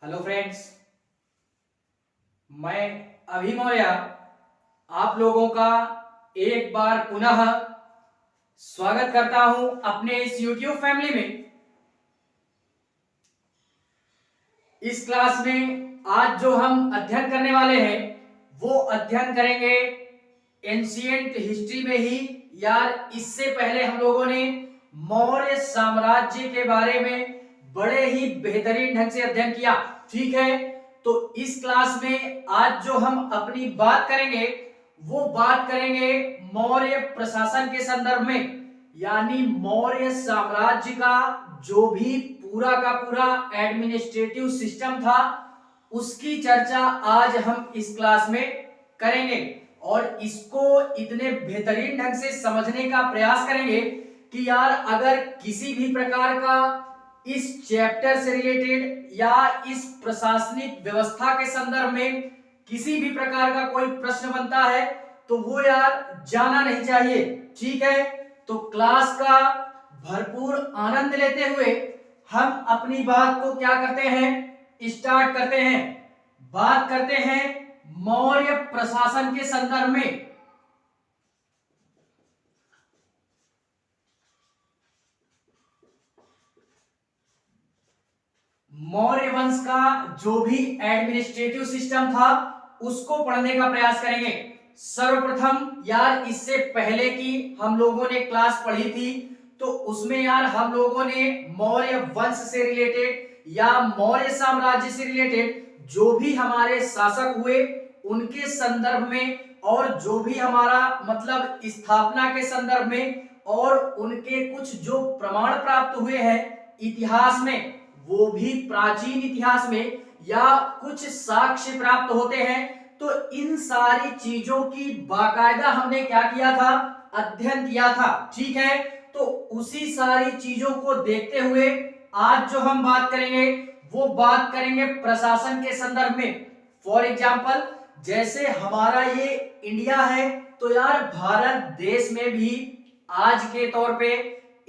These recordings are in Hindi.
हेलो फ्रेंड्स, मैं अभी मौर्य आप लोगों का एक बार पुनः स्वागत करता हूं अपने इस YouTube फैमिली में। इस क्लास में आज जो हम अध्ययन करने वाले हैं वो अध्ययन करेंगे एंशिएंट हिस्ट्री में ही। यार, इससे पहले हम लोगों ने मौर्य साम्राज्य के बारे में बड़े ही बेहतरीन ढंग से अध्ययन किया, ठीक है। तो इस क्लास में आज जो हम अपनी बात करेंगे वो बात करेंगे मौर्य प्रशासन के संदर्भ में, यानी मौर्य साम्राज्य का जो भी पूरा का पूरा एडमिनिस्ट्रेटिव सिस्टम था उसकी चर्चा आज हम इस क्लास में करेंगे और इसको इतने बेहतरीन ढंग से समझने का प्रयास करेंगे कि यार अगर किसी भी प्रकार का इस चैप्टर से रिलेटेड या इस प्रशासनिक व्यवस्था के संदर्भ में किसी भी प्रकार का कोई प्रश्न बनता है तो वो यार जाना नहीं चाहिए, ठीक है। तो क्लास का भरपूर आनंद लेते हुए हम अपनी बात को क्या करते हैं, स्टार्ट करते हैं। बात करते हैं मौर्य प्रशासन के संदर्भ में। मौर्य वंश का जो भी एडमिनिस्ट्रेटिव सिस्टम था उसको पढ़ने का प्रयास करेंगे। सर्वप्रथम यार, इससे पहले की हम लोगों ने क्लास पढ़ी थी तो उसमें यार हम लोगों ने मौर्य वंश से रिलेटेड या मौर्य साम्राज्य से रिलेटेड जो भी हमारे शासक हुए उनके संदर्भ में और जो भी हमारा मतलब स्थापना के संदर्भ में और उनके कुछ जो प्रमाण प्राप्त हुए हैं इतिहास में, वो भी प्राचीन इतिहास में, या कुछ साक्ष्य प्राप्त होते हैं। तो इन सारी चीजों की बाकायदा हमने क्या किया था, अध्ययन किया था, ठीक है। तो उसी सारी चीजों को देखते हुए आज जो हम बात करेंगे वो बात करेंगे प्रशासन के संदर्भ में। फॉर एग्जाम्पल, जैसे हमारा ये इंडिया है तो यार भारत देश में भी आज के तौर पे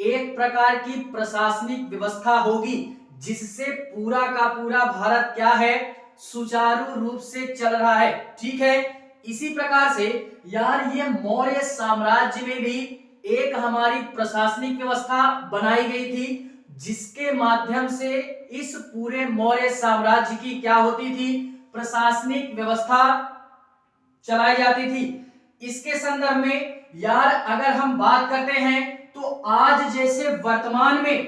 एक प्रकार की प्रशासनिक व्यवस्था होगी जिससे पूरा का पूरा भारत क्या है, सुचारू रूप से चल रहा है, ठीक है। इसी प्रकार से यार ये मौर्य साम्राज्य में भी एक हमारी प्रशासनिक व्यवस्था बनाई गई थी जिसके माध्यम से इस पूरे मौर्य साम्राज्य की क्या होती थी, प्रशासनिक व्यवस्था चलाई जाती थी। इसके संदर्भ में यार अगर हम बात करते हैं तो आज जैसे वर्तमान में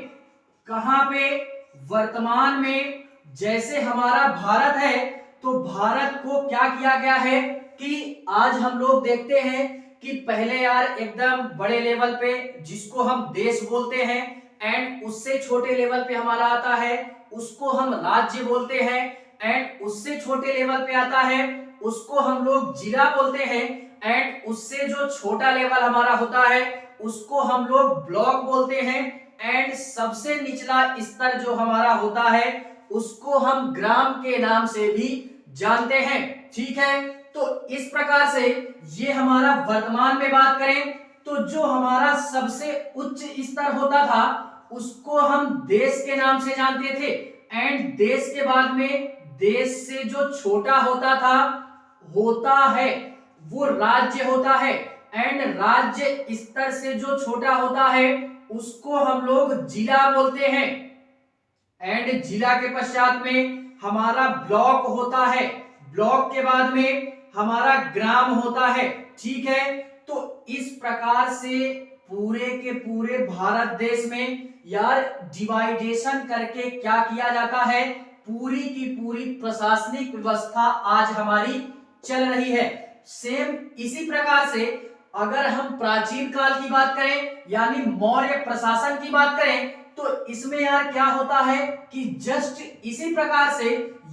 कहां पे, वर्तमान में जैसे हमारा भारत है तो भारत को क्या किया गया है कि आज हम लोग देखते हैं कि पहले यार एकदम बड़े लेवल पे जिसको हम देश बोलते हैं एंड उससे छोटे लेवल पे हमारा आता है उसको हम राज्य बोलते हैं एंड उससे छोटे लेवल पे आता है उसको हम लोग जिला बोलते हैं एंड उससे जो छोटा लेवल हमारा होता है उसको हम लोग ब्लॉक बोलते हैं एंड सबसे निचला स्तर जो हमारा होता है उसको हम ग्राम के नाम से भी जानते हैं, ठीक है। तो इस प्रकार से ये हमारा वर्तमान में बात करें तो जो हमारा सबसे उच्च स्तर होता था उसको हम देश के नाम से जानते थे एंड देश के बाद में देश से जो छोटा होता था होता है वो राज्य होता है एंड राज्य स्तर से जो छोटा होता है उसको हम लोग जिला बोलते हैं एंड जिला के पश्चात में हमारा ब्लॉक होता है, ब्लॉक के बाद में हमारा ग्राम होता है, ठीक है। तो इस प्रकार से पूरे के पूरे भारत देश में यार डिवाइडेशन करके क्या किया जाता है, पूरी की पूरी प्रशासनिक व्यवस्था आज हमारी चल रही है। सेम इसी प्रकार से अगर हम प्राचीन काल की बात करें यानी मौर्य प्रशासन की बात करें तो इसमें यार क्या होता है कि जस्ट इसी प्रकार से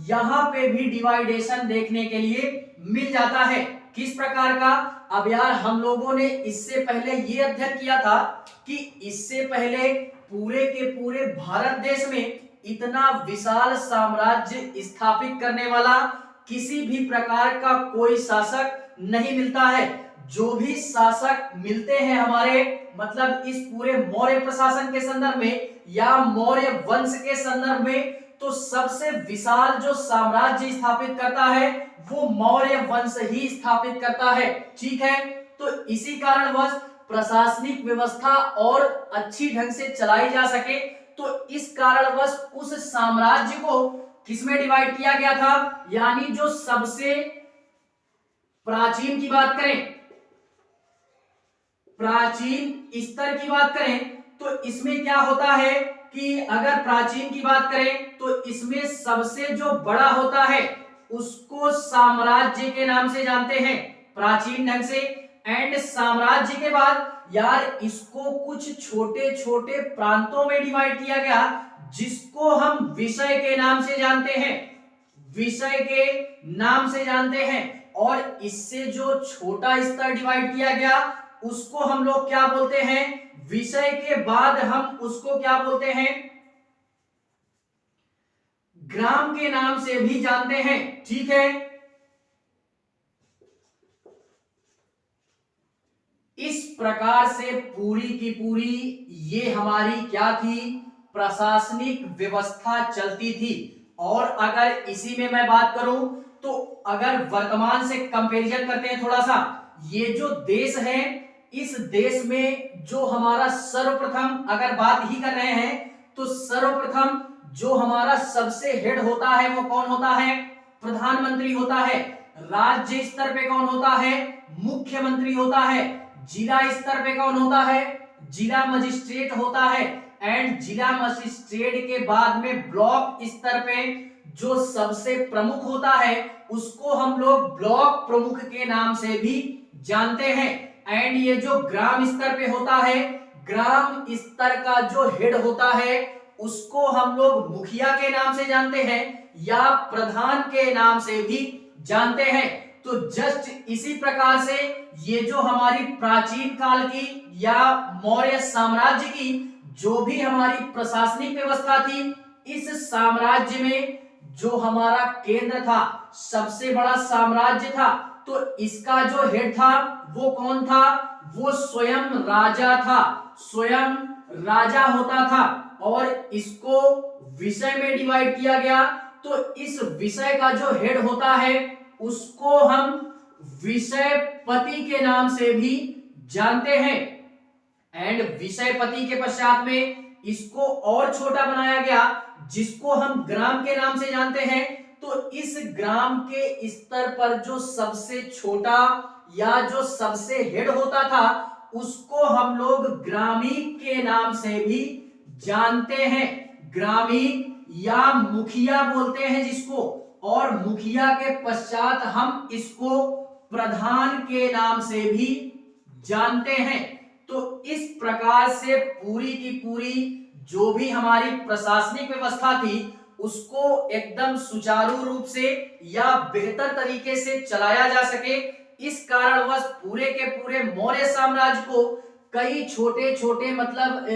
यहां पे भी डिवाइडेशन देखने के लिए मिल जाता है। किस प्रकार का, अब यार हम लोगों ने इससे पहले ये अध्ययन किया था कि इससे पहले पूरे के पूरे भारत देश में इतना विशाल साम्राज्य स्थापित करने वाला किसी भी प्रकार का कोई शासक नहीं मिलता है। जो भी शासक मिलते हैं हमारे मतलब इस पूरे मौर्य प्रशासन के संदर्भ में या मौर्य वंश के संदर्भ में तो सबसे विशाल जो साम्राज्य स्थापित करता है वो मौर्य वंश ही स्थापित करता है। ठीक है, तो इसी कारणवश प्रशासनिक व्यवस्था और अच्छी ढंग से चलाई जा सके, तो इस कारणवश उस साम्राज्य को किसमें डिवाइड किया गया था, यानी जो सबसे प्राचीन की बात करें, प्राचीन स्तर की बात करें, तो इसमें क्या होता है कि अगर प्राचीन की बात करें तो इसमें सबसे जो बड़ा होता है उसको साम्राज्य के नाम से जानते हैं, प्राचीन ढंग से। एंड साम्राज्य के बाद यार इसको कुछ छोटे छोटे प्रांतों में डिवाइड किया गया जिसको हम विषय के नाम से जानते हैं, विषय के नाम से जानते हैं। और इससे जो छोटा स्तर डिवाइड किया गया उसको हम लोग क्या बोलते हैं, विषय के बाद हम उसको क्या बोलते हैं, ग्राम के नाम से भी जानते हैं। ठीक है, इस प्रकार से पूरी की पूरी ये हमारी क्या थी, प्रशासनिक व्यवस्था चलती थी। और अगर इसी में मैं बात करूं तो अगर वर्तमान से कंपैरिजन करते हैं थोड़ा सा, ये जो देश है इस देश में जो हमारा सर्वप्रथम अगर बात ही कर रहे हैं तो सर्वप्रथम जो हमारा सबसे हेड होता है वो कौन होता है, प्रधानमंत्री होता है। राज्य स्तर पे कौन होता है, मुख्यमंत्री होता है। जिला स्तर पे कौन होता है, जिला मजिस्ट्रेट होता है। एंड जिला मजिस्ट्रेट के बाद में ब्लॉक स्तर पे जो सबसे प्रमुख होता है उसको हम लोग ब्लॉक प्रमुख के नाम से भी जानते हैं। एंड ये जो ग्राम स्तर पे होता है, ग्राम स्तर का जो हेड होता है उसको हम लोग मुखिया के नाम से जानते हैं या प्रधान के नाम से भी जानते हैं। तो जस्ट इसी प्रकार से ये जो हमारी प्राचीन काल की या मौर्य साम्राज्य की जो भी हमारी प्रशासनिक व्यवस्था थी, इस साम्राज्य में जो हमारा केंद्र था, सबसे बड़ा साम्राज्य था, तो इसका जो हेड था वो कौन था, वो स्वयं राजा था, स्वयं राजा होता था। और इसको विषय में डिवाइड किया गया, तो इस विषय का जो हेड होता है उसको हम विषयपति के नाम से भी जानते हैं। एंड विषयपति के पश्चात में इसको और छोटा बनाया गया जिसको हम ग्राम के नाम से जानते हैं। तो इस ग्राम के स्तर पर जो सबसे छोटा या जो सबसे हेड होता था उसको हम लोग ग्रामी के नाम से भी जानते हैं, ग्रामी या मुखिया बोलते हैं जिसको। और मुखिया के पश्चात हम इसको प्रधान के नाम से भी जानते हैं। तो इस प्रकार से पूरी की पूरी जो भी हमारी प्रशासनिक व्यवस्था थी उसको एकदम सुचारू रूप से या बेहतर तरीके से चलाया जा सके, इस कारणवश पूरे के पूरे मौर्य साम्राज्य को कई छोटे छोटे मतलब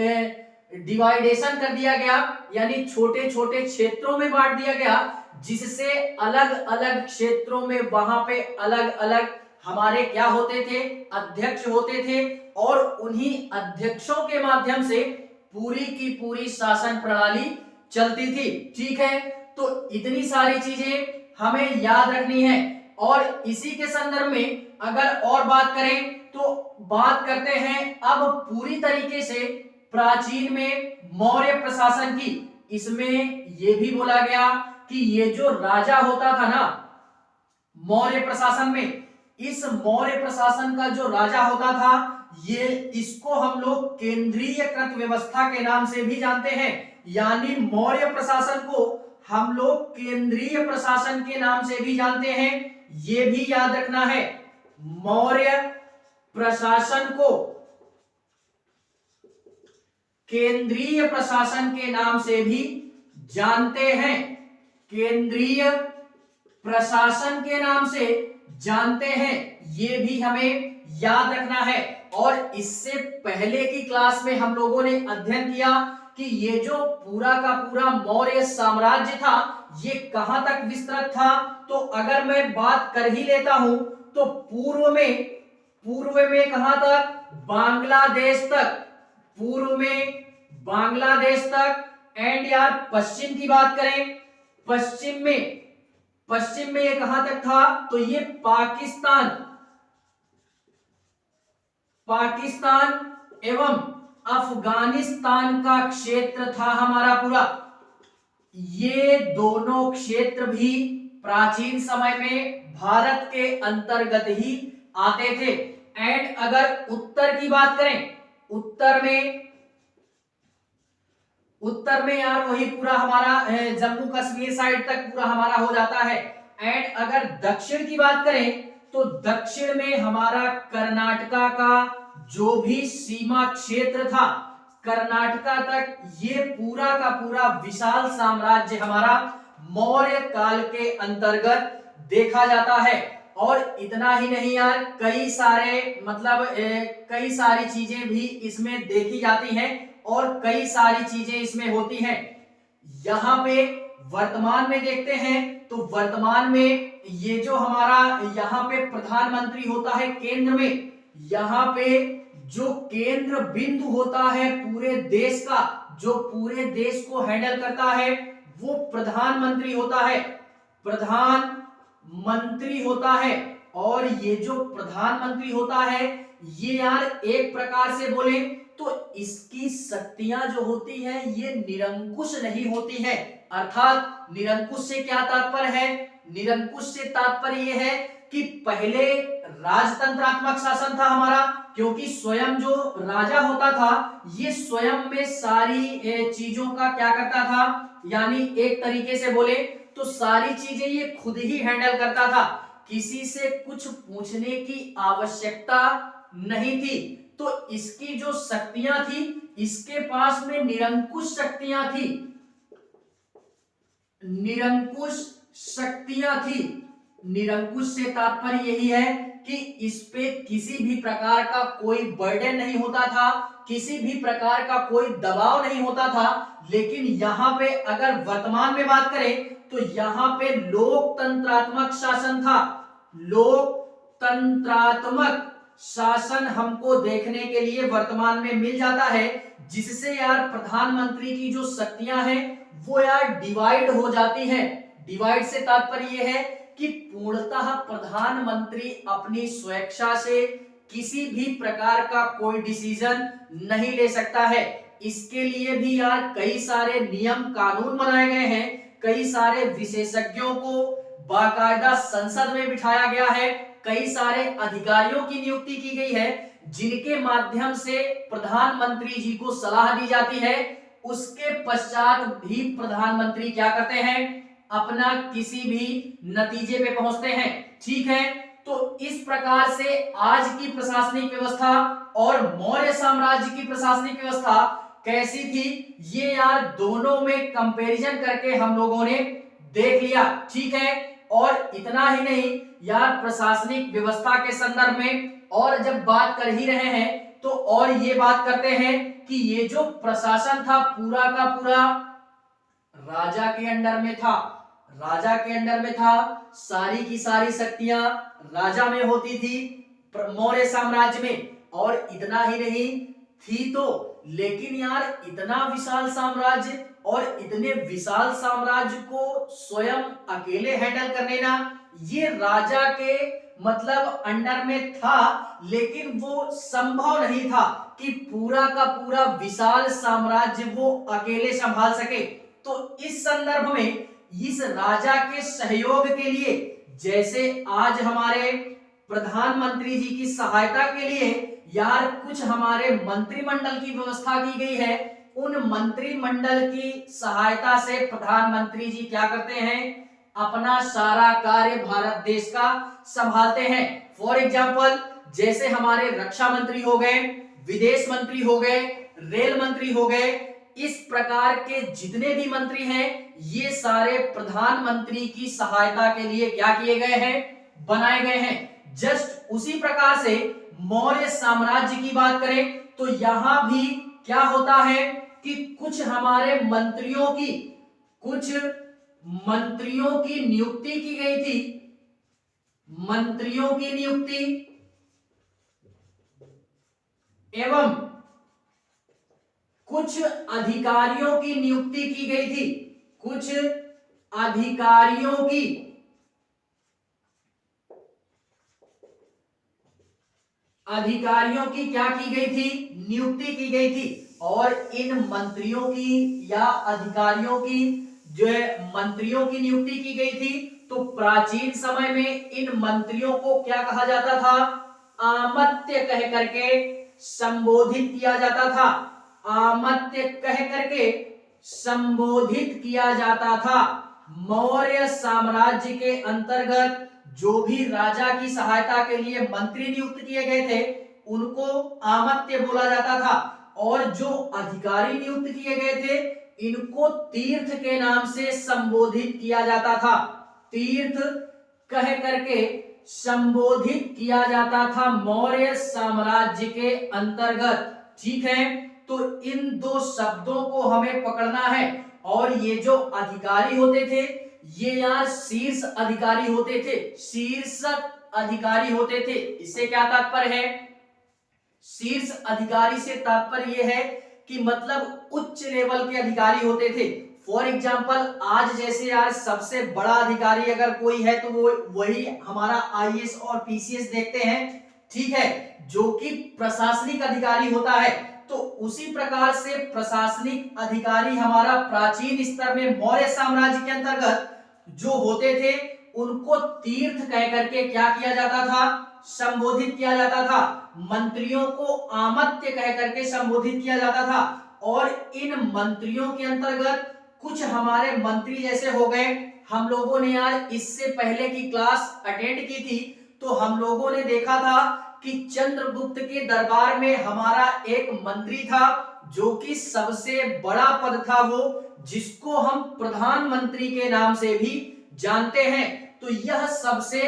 डिवाइडेशन कर दिया गया, यानी छोटे छोटे क्षेत्रों में बांट दिया गया, जिससे अलग अलग क्षेत्रों में वहां पे अलग अलग हमारे क्या होते थे, अध्यक्ष होते थे। और उन्हीं अध्यक्षों के माध्यम से पूरी की पूरी शासन प्रणाली चलती थी। ठीक है, तो इतनी सारी चीजें हमें याद रखनी है। और इसी के संदर्भ में अगर और बात करें तो बात करते हैं अब पूरी तरीके से प्राचीन में मौर्य प्रशासन की। इसमें यह भी बोला गया कि ये जो राजा होता था ना मौर्य प्रशासन में, इस मौर्य प्रशासन का जो राजा होता था ये इसको हम लोग केंद्रीयकृत व्यवस्था के नाम से भी जानते हैं। यानी मौर्य प्रशासन को हम लोग केंद्रीय प्रशासन के नाम से भी जानते हैं, ये भी याद रखना है। मौर्य प्रशासन को केंद्रीय प्रशासन के नाम से भी जानते हैं, केंद्रीय प्रशासन के नाम से जानते हैं, ये भी हमें याद रखना है। और इससे पहले की क्लास में हम लोगों ने अध्ययन किया कि ये जो पूरा का पूरा मौर्य साम्राज्य था ये कहां तक विस्तृत था। तो अगर मैं बात कर ही लेता हूं तो पूर्व में कहां तक, बांग्लादेश तक, पूर्व में बांग्लादेश तक। एंड यार पश्चिम की बात करें पश्चिम में ये कहां तक था, तो ये पाकिस्तान एवं अफगानिस्तान का क्षेत्र था हमारा पूरा। ये दोनों क्षेत्र भी प्राचीन समय में भारत के अंतर्गत ही आते थे। एंड अगर उत्तर की बात करें, उत्तर में यार वही पूरा हमारा जम्मू कश्मीर साइड तक पूरा हमारा हो जाता है। एंड अगर दक्षिण की बात करें तो दक्षिण में हमारा कर्नाटका का जो भी सीमा क्षेत्र था, कर्नाटका तक ये पूरा का पूरा विशाल साम्राज्य हमारा मौर्य काल के अंतर्गत देखा जाता है। और इतना ही नहीं यार, कई सारी चीजें भी इसमें देखी जाती हैं और कई सारी चीजें इसमें होती हैं। यहाँ पे वर्तमान में देखते हैं तो वर्तमान में ये जो हमारा यहाँ पे प्रधानमंत्री होता है केंद्र में, यहाँ पे जो केंद्र बिंदु होता है पूरे देश का, जो पूरे देश को हैंडल करता है, वो प्रधानमंत्री होता है। और ये जो प्रधानमंत्री होता है, ये यार एक प्रकार से बोले तो इसकी शक्तियां जो होती हैं ये निरंकुश नहीं होती है। अर्थात निरंकुश से क्या तात्पर्य है? निरंकुश से तात्पर्य ये है कि पहले राजतंत्रात्मक शासन था हमारा, क्योंकि स्वयं जो राजा होता था ये स्वयं में सारी चीजों का क्या करता था, यानी एक तरीके से बोले तो सारी चीजें ये खुद ही हैंडल करता था, किसी से कुछ पूछने की आवश्यकता नहीं थी। तो इसकी जो शक्तियां थी, इसके पास में निरंकुश शक्तियां थी, निरंकुश से तात्पर्य यही है कि इस पे किसी भी प्रकार का कोई बर्डन नहीं होता था, किसी भी प्रकार का कोई दबाव नहीं होता था। लेकिन यहाँ पे अगर वर्तमान में बात करें तो यहाँ पे लोकतंत्रात्मक शासन था। लोकतंत्रात्मक शासन हमको देखने के लिए वर्तमान में मिल जाता है, जिससे यार प्रधानमंत्री की जो शक्तियां हैं वो यार डिवाइड हो जाती हैं। डिवाइड से तात्पर्य यह है कि पूर्णतः प्रधानमंत्री अपनी स्वेच्छा से किसी भी प्रकार का कोई डिसीजन नहीं ले सकता है। इसके लिए भी यार कई सारे नियम कानून बनाए गए हैं, कई सारे विशेषज्ञों को बाकायदा संसद में बिठाया गया है, कई सारे अधिकारियों की नियुक्ति की गई है, जिनके माध्यम से प्रधानमंत्री जी को सलाह दी जाती है। उसके पश्चात भी प्रधानमंत्री क्या करते हैं, अपना किसी भी नतीजे पे पहुंचते हैं। ठीक है, तो इस प्रकार से आज की प्रशासनिक व्यवस्था और मौर्य साम्राज्य की प्रशासनिक व्यवस्था कैसी थी, ये यार दोनों में कंपैरिजन करके हम लोगों ने देख लिया। ठीक है, और इतना ही नहीं यार, प्रशासनिक व्यवस्था के संदर्भ में और जब बात कर ही रहे हैं तो और ये बात करते हैं कि ये जो प्रशासन था पूरा का पूरा राजा के अंडर में था। सारी की सारी शक्तियां राजा में होती थी मौर्य साम्राज्य में। और इतना ही नहीं थी तो, लेकिन यार इतना विशाल साम्राज्य और इतने विशाल साम्राज्य को स्वयं अकेले हैंडल कर लेना, ये राजा के मतलब अंडर में था, लेकिन वो संभव नहीं था कि पूरा का पूरा विशाल साम्राज्य वो अकेले संभाल सके। तो इस संदर्भ में इस राजा के सहयोग के लिए, जैसे आज हमारे प्रधानमंत्री जी की सहायता के लिए यार कुछ हमारे मंत्रिमंडल की व्यवस्था की गई है, उन मंत्रिमंडल की सहायता से प्रधानमंत्री जी क्या करते हैं, अपना सारा कार्य भारत देश का संभालते हैं। फॉर एग्जाम्पल, जैसे हमारे रक्षा मंत्री हो गए, विदेश मंत्री हो गए, रेल मंत्री हो गए, इस प्रकार के जितने भी मंत्री हैं ये सारे प्रधानमंत्री की सहायता के लिए क्या किए गए हैं, बनाए गए हैं। जस्ट उसी प्रकार से मौर्य साम्राज्य की बात करें तो यहां भी क्या होता है कि कुछ हमारे मंत्रियों की नियुक्ति की गई थी, मंत्रियों की नियुक्ति एवं कुछ अधिकारियों की नियुक्ति की गई थी, कुछ अधिकारियों की क्या की गई थी, नियुक्ति की गई थी। और इन मंत्रियों की या अधिकारियों की जो है मंत्रियों की नियुक्ति की गई थी। तो प्राचीन समय में इन मंत्रियों को क्या कहा जाता था, आमत्य कह करके संबोधित किया जाता था। आमत्य कह करके संबोधित किया जाता था। मौर्य साम्राज्य के अंतर्गत जो भी राजा की सहायता के लिए मंत्री नियुक्त किए गए थे उनको आमत्य बोला जाता था। और जो अधिकारी नियुक्त किए गए थे इनको तीर्थ के नाम से संबोधित किया जाता था। तीर्थ कह करके संबोधित किया जाता था मौर्य साम्राज्य के अंतर्गत। ठीक है, तो इन दो शब्दों को हमें पकड़ना है। और ये जो अधिकारी होते थे ये यार शीर्ष अधिकारी होते थे, शीर्षक अधिकारी होते थे। इससे क्या तात्पर्य है, शीर्ष अधिकारी से तात्पर्य यह है कि मतलब उच्च लेवल के अधिकारी होते थे। फॉर एग्जाम्पल आज जैसे यार सबसे बड़ा अधिकारी अगर कोई है तो वो वही हमारा आईएएस और पीसीएस देखते हैं, ठीक है, जो कि प्रशासनिक अधिकारी होता है। तो उसी प्रकार से प्रशासनिक अधिकारी हमारा प्राचीन स्तर में मौर्य साम्राज्य के अंतर्गत जो होते थे उनको तीर्थ कह करके क्या किया जाता था, संबोधित किया जाता था। मंत्रियों को आमत्य कह करके संबोधित किया जाता था। और इन मंत्रियों के अंतर्गत कुछ हमारे मंत्री जैसे हो गए, हम लोगों ने यार इससे पहले की क्लास अटेंड की थी तो हम लोगों ने देखा था कि चंद्रगुप्त के दरबार में हमारा एक मंत्री था जो कि सबसे बड़ा पद था वो, जिसको हम प्रधानमंत्री के नाम से भी जानते हैं। तो यह सबसे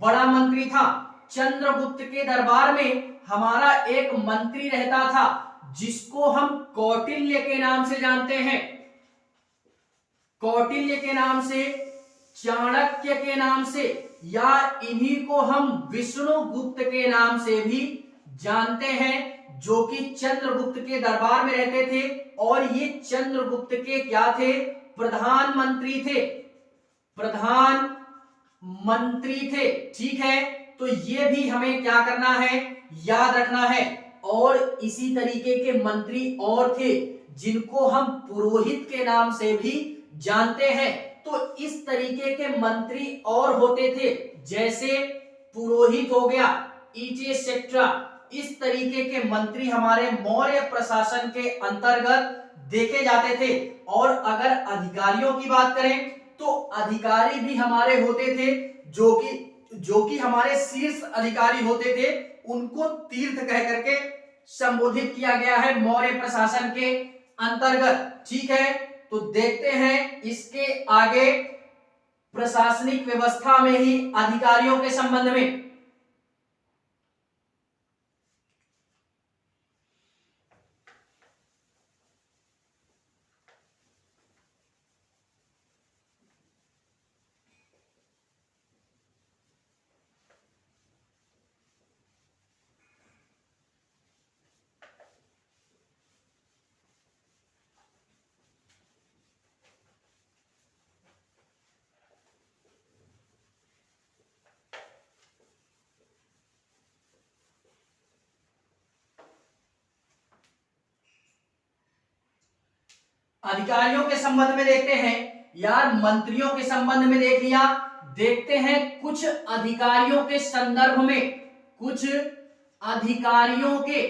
बड़ा मंत्री था। चंद्रगुप्त के दरबार में हमारा एक मंत्री रहता था जिसको हम कौटिल्य के नाम से जानते हैं, कौटिल्य के नाम से, चाणक्य के नाम से, या इन्हीं को हम विष्णुगुप्त के नाम से भी जानते हैं, जो कि चंद्रगुप्त के दरबार में रहते थे। और ये चंद्रगुप्त के क्या थे, प्रधानमंत्री थे, प्रधानमंत्री थे। ठीक है, तो ये भी हमें क्या करना है, याद रखना है। और इसी तरीके के मंत्री और थे जिनको हम पुरोहित के नाम से भी जानते हैं। तो इस तरीके के मंत्री और होते थे, जैसे पुरोहित हो गया, इटेसेट्रा। इस तरीके के मंत्री हमारे मौर्य प्रशासन के अंतर्गत देखे जाते थे। और अगर अधिकारियों की बात करें तो अधिकारी भी हमारे होते थे जो कि हमारे शीर्ष अधिकारी होते थे, उनको तीर्थ कह करके संबोधित किया गया है मौर्य प्रशासन के अंतर्गत। ठीक है, तो देखते हैं इसके आगे प्रशासनिक व्यवस्था में ही अधिकारियों के संबंध में। अधिकारियों के संबंध में देखते हैं यार, मंत्रियों के संबंध में देख लिया, देखते हैं कुछ अधिकारियों के संदर्भ में, कुछ अधिकारियों के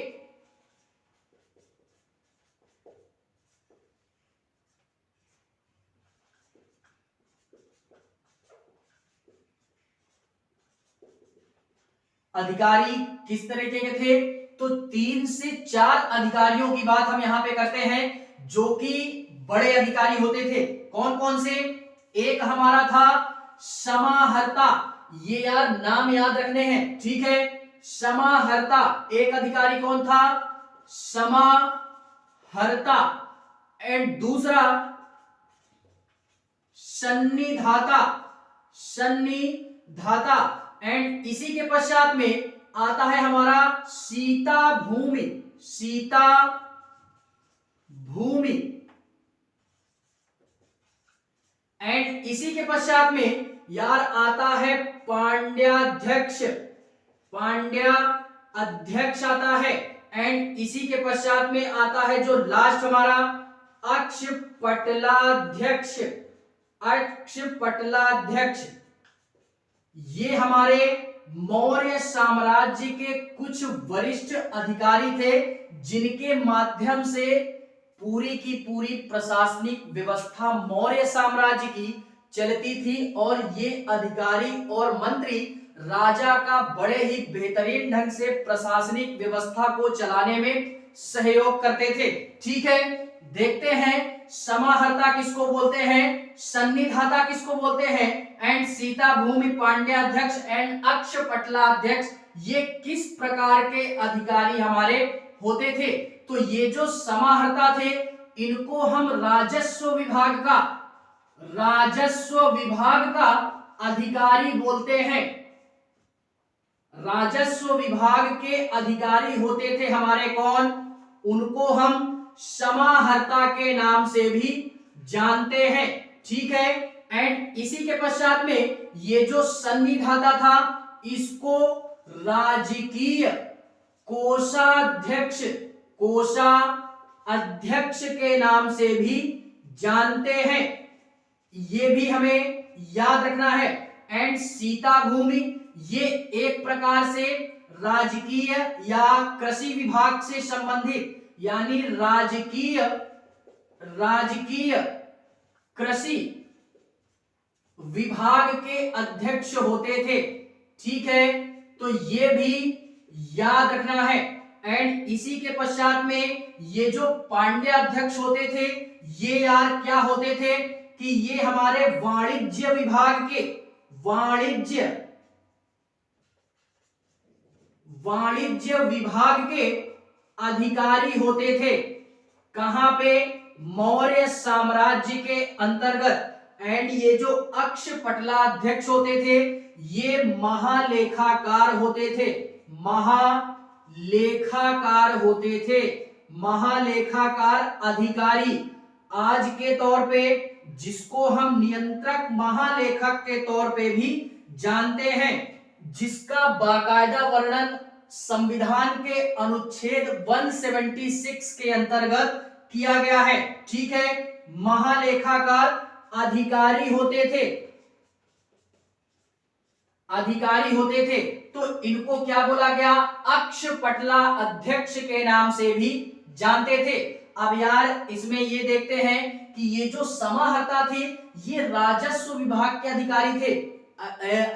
अधिकारी किस तरीके के थे। तो 3 से 4 अधिकारियों की बात हम यहां पे करते हैं जो कि बड़े अधिकारी होते थे। कौन कौन से, एक हमारा था समाहर्ता, ये यार नाम याद रखने हैं, ठीक है, समाहर्ता एक अधिकारी कौन था, समाहर्ता। एंड दूसरा सन्निधाता, सन्निधाता। एंड इसी के पश्चात में आता है हमारा सीता भूमि, सीता भूमि। एंड इसी के पश्चात में यार आता है पांड्याध्यक्ष, पांड्या अध्यक्ष आता है। एंड इसी के पश्चात में आता है जो लास्ट हमारा अक्षपटलाध्यक्ष, अक्षपटलाध्यक्ष। ये हमारे मौर्य साम्राज्य के कुछ वरिष्ठ अधिकारी थे जिनके माध्यम से पूरी की पूरी प्रशासनिक व्यवस्था मौर्य साम्राज्य की चलती थी और ये अधिकारी और मंत्री राजा का बड़े ही बेहतरीन ढंग से प्रशासनिक व्यवस्था को चलाने में सहयोग करते थे। ठीक है, देखते हैं समाहर्ता किसको बोलते हैं, सन्निधाता किसको बोलते हैं, एंड सीता भूमि पांड्याध्यक्ष एंड अक्षपटलाध्यक्ष ये किस प्रकार के अधिकारी हमारे होते थे। तो ये जो समाहर्ता थे इनको हम राजस्व विभाग का अधिकारी बोलते हैं। राजस्व विभाग के अधिकारी होते थे हमारे कौन, उनको हम समाहर्ता के नाम से भी जानते हैं। ठीक है, एंड इसी के पश्चात में ये जो सन्निधाता था इसको राजकीय कोषाध्यक्ष, कोषाध्यक्ष के नाम से भी जानते हैं, ये भी हमें याद रखना है। एंड सीता भूमि ये एक प्रकार से राजकीय या कृषि विभाग से संबंधित यानी राजकीय कृषि विभाग के अध्यक्ष होते थे। ठीक है, तो ये भी याद रखना है। एंड इसी के पश्चात में ये जो पांड्या अध्यक्ष होते थे ये यार क्या होते थे कि ये हमारे वाणिज्य विभाग के वाणिज्य विभाग के अधिकारी होते थे। कहां पे, मौर्य साम्राज्य के अंतर्गत। एंड ये जो अक्षपटलाध्यक्ष होते थे ये महालेखाकार होते थे, महालेखाकार अधिकारी। आज के तौर पे जिसको हम नियंत्रक महालेखक के तौर पे भी जानते हैं, जिसका बाकायदा वर्णन संविधान के अनुच्छेद 176 के अंतर्गत किया गया है। ठीक है, महालेखाकार अधिकारी होते थे, तो इनको क्या बोला गया, अक्षपटला अध्यक्ष के नाम से भी जानते थे। अब यार इसमें ये देखते हैं कि ये जो समाहर्ता थे ये राजस्व विभाग के अधिकारी थे।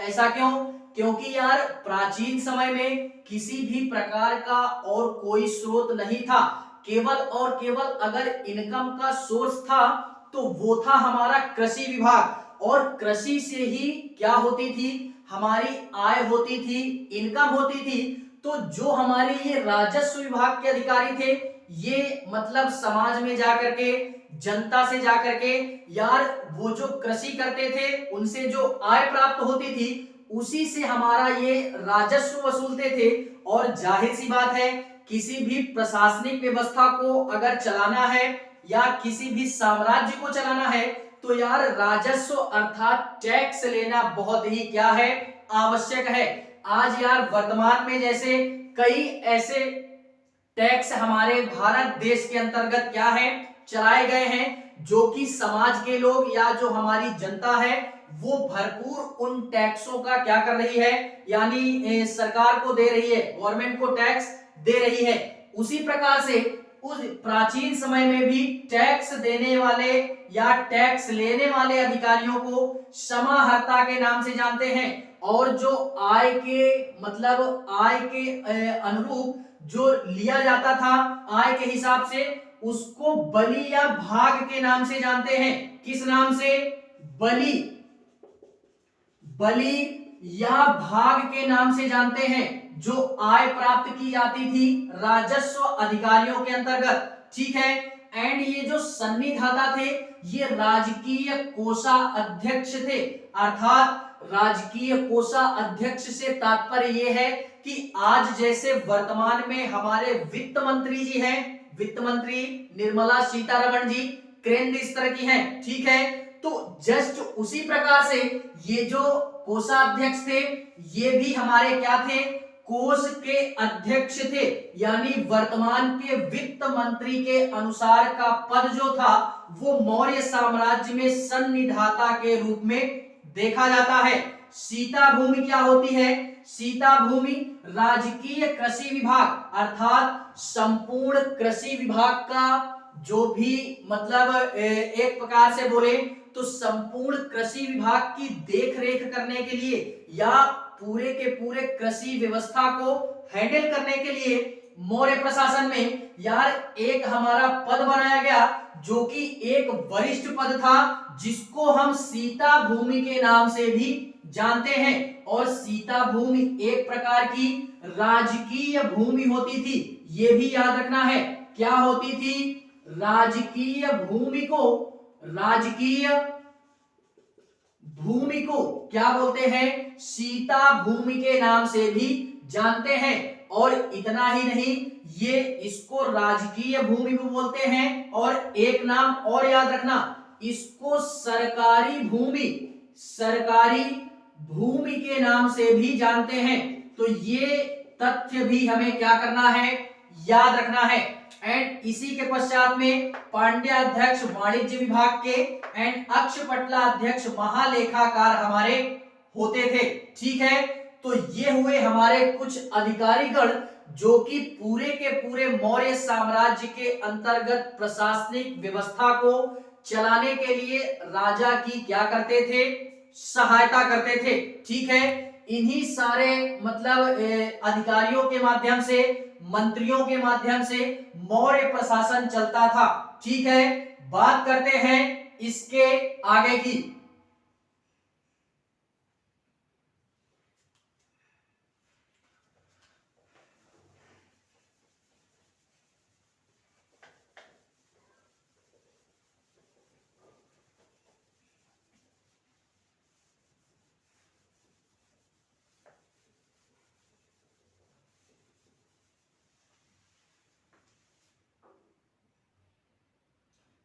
ऐसा क्यों, क्योंकि यार प्राचीन समय में किसी भी प्रकार का और कोई स्रोत नहीं था, केवल और केवल अगर इनकम का सोर्स था तो वो था हमारा कृषि विभाग, और कृषि से ही क्या होती थी, हमारी आय होती थी, इनकम होती थी। तो जो हमारे ये राजस्व विभाग के अधिकारी थे ये मतलब समाज में जाकर के, जनता से जाकर के यार वो जो कृषि करते थे उनसे जो आय प्राप्त होती थी उसी से हमारा ये राजस्व वसूलते थे। और जाहिर सी बात है किसी भी प्रशासनिक व्यवस्था को अगर चलाना है या किसी भी साम्राज्य को चलाना है तो यार राजस्व अर्थात टैक्स लेना बहुत ही क्या है, आवश्यक है। आज यार वर्तमान में जैसे कई ऐसे टैक्स हमारे भारत देश के अंतर्गत क्या है, चलाए गए हैं, जो कि समाज के लोग या जो हमारी जनता है वो भरपूर उन टैक्सों का क्या कर रही है, यानी सरकार को दे रही है, गवर्नमेंट को टैक्स दे रही है। उसी प्रकार से उस प्राचीन समय में भी टैक्स देने वाले या टैक्स लेने वाले अधिकारियों को समाहर्ता के नाम से जानते हैं। और जो आय के मतलब आय के अनुरूप जो लिया जाता था आय के हिसाब से, उसको बलि या भाग के नाम से जानते हैं। किस नाम से, बलि या भाग के नाम से जानते हैं, जो आय प्राप्त की जाती थी राजस्व अधिकारियों के अंतर्गत। ठीक है, एंड ये जो सन्निधाता थे ये राजकीय कोषाध्यक्ष थे, अर्थात राजकीय कोषाध्यक्ष से तात्पर्य ये है कि आज जैसे वर्तमान में हमारे वित्त मंत्री जी हैं, वित्त मंत्री निर्मला सीतारमण जी केंद्र स्तर की हैं। ठीक है, तो जस्ट उसी प्रकार से ये जो कोषाध्यक्ष थे ये भी हमारे क्या थे, कोष के अध्यक्ष थे, यानी वर्तमान के वित्त मंत्री के अनुसार का पद जो था वो मौर्य साम्राज्य में संनिधाता के रूप में देखा जाता है। सीता भूमि क्या होती है, सीता भूमि राजकीय कृषि विभाग अर्थात संपूर्ण कृषि विभाग का जो भी मतलब एक प्रकार से बोले तो संपूर्ण कृषि विभाग की देखरेख करने के लिए या पूरे के पूरे कृषि व्यवस्था को हैंडल करने के लिए मौर्य प्रशासन में यार एक हमारा पद बनाया गया जो कि एक वरिष्ठ पद था जिसको हम सीता भूमि के नाम से भी जानते हैं। और सीता भूमि एक प्रकार की राजकीय भूमि होती थी, ये भी याद रखना है। क्या होती थी, राजकीय भूमि को क्या बोलते हैं, सीता भूमि के नाम से भी जानते हैं। और इतना ही नहीं, ये इसको राजकीय भूमि भी बोलते हैं और एक नाम और याद रखना, इसको सरकारी भूमि के नाम से भी जानते हैं। तो ये तथ्य भी हमें क्या करना है, याद रखना है। एंड इसी के पश्चात में पांड्या अध्यक्ष वाणिज्य विभाग के एंड अक्षपटला अध्यक्ष महालेखाकार हमारे होते थे। ठीक है, तो ये हुए हमारे कुछ अधिकारीगण जो कि पूरे के पूरे मौर्य साम्राज्य के अंतर्गत प्रशासनिक व्यवस्था को चलाने के लिए राजा की क्या करते थे, सहायता करते थे। ठीक है, इन्हीं सारे मतलब अधिकारियों के माध्यम से, मंत्रियों के माध्यम से मौर्य प्रशासन चलता था। ठीक है, बात करते हैं इसके आगे की।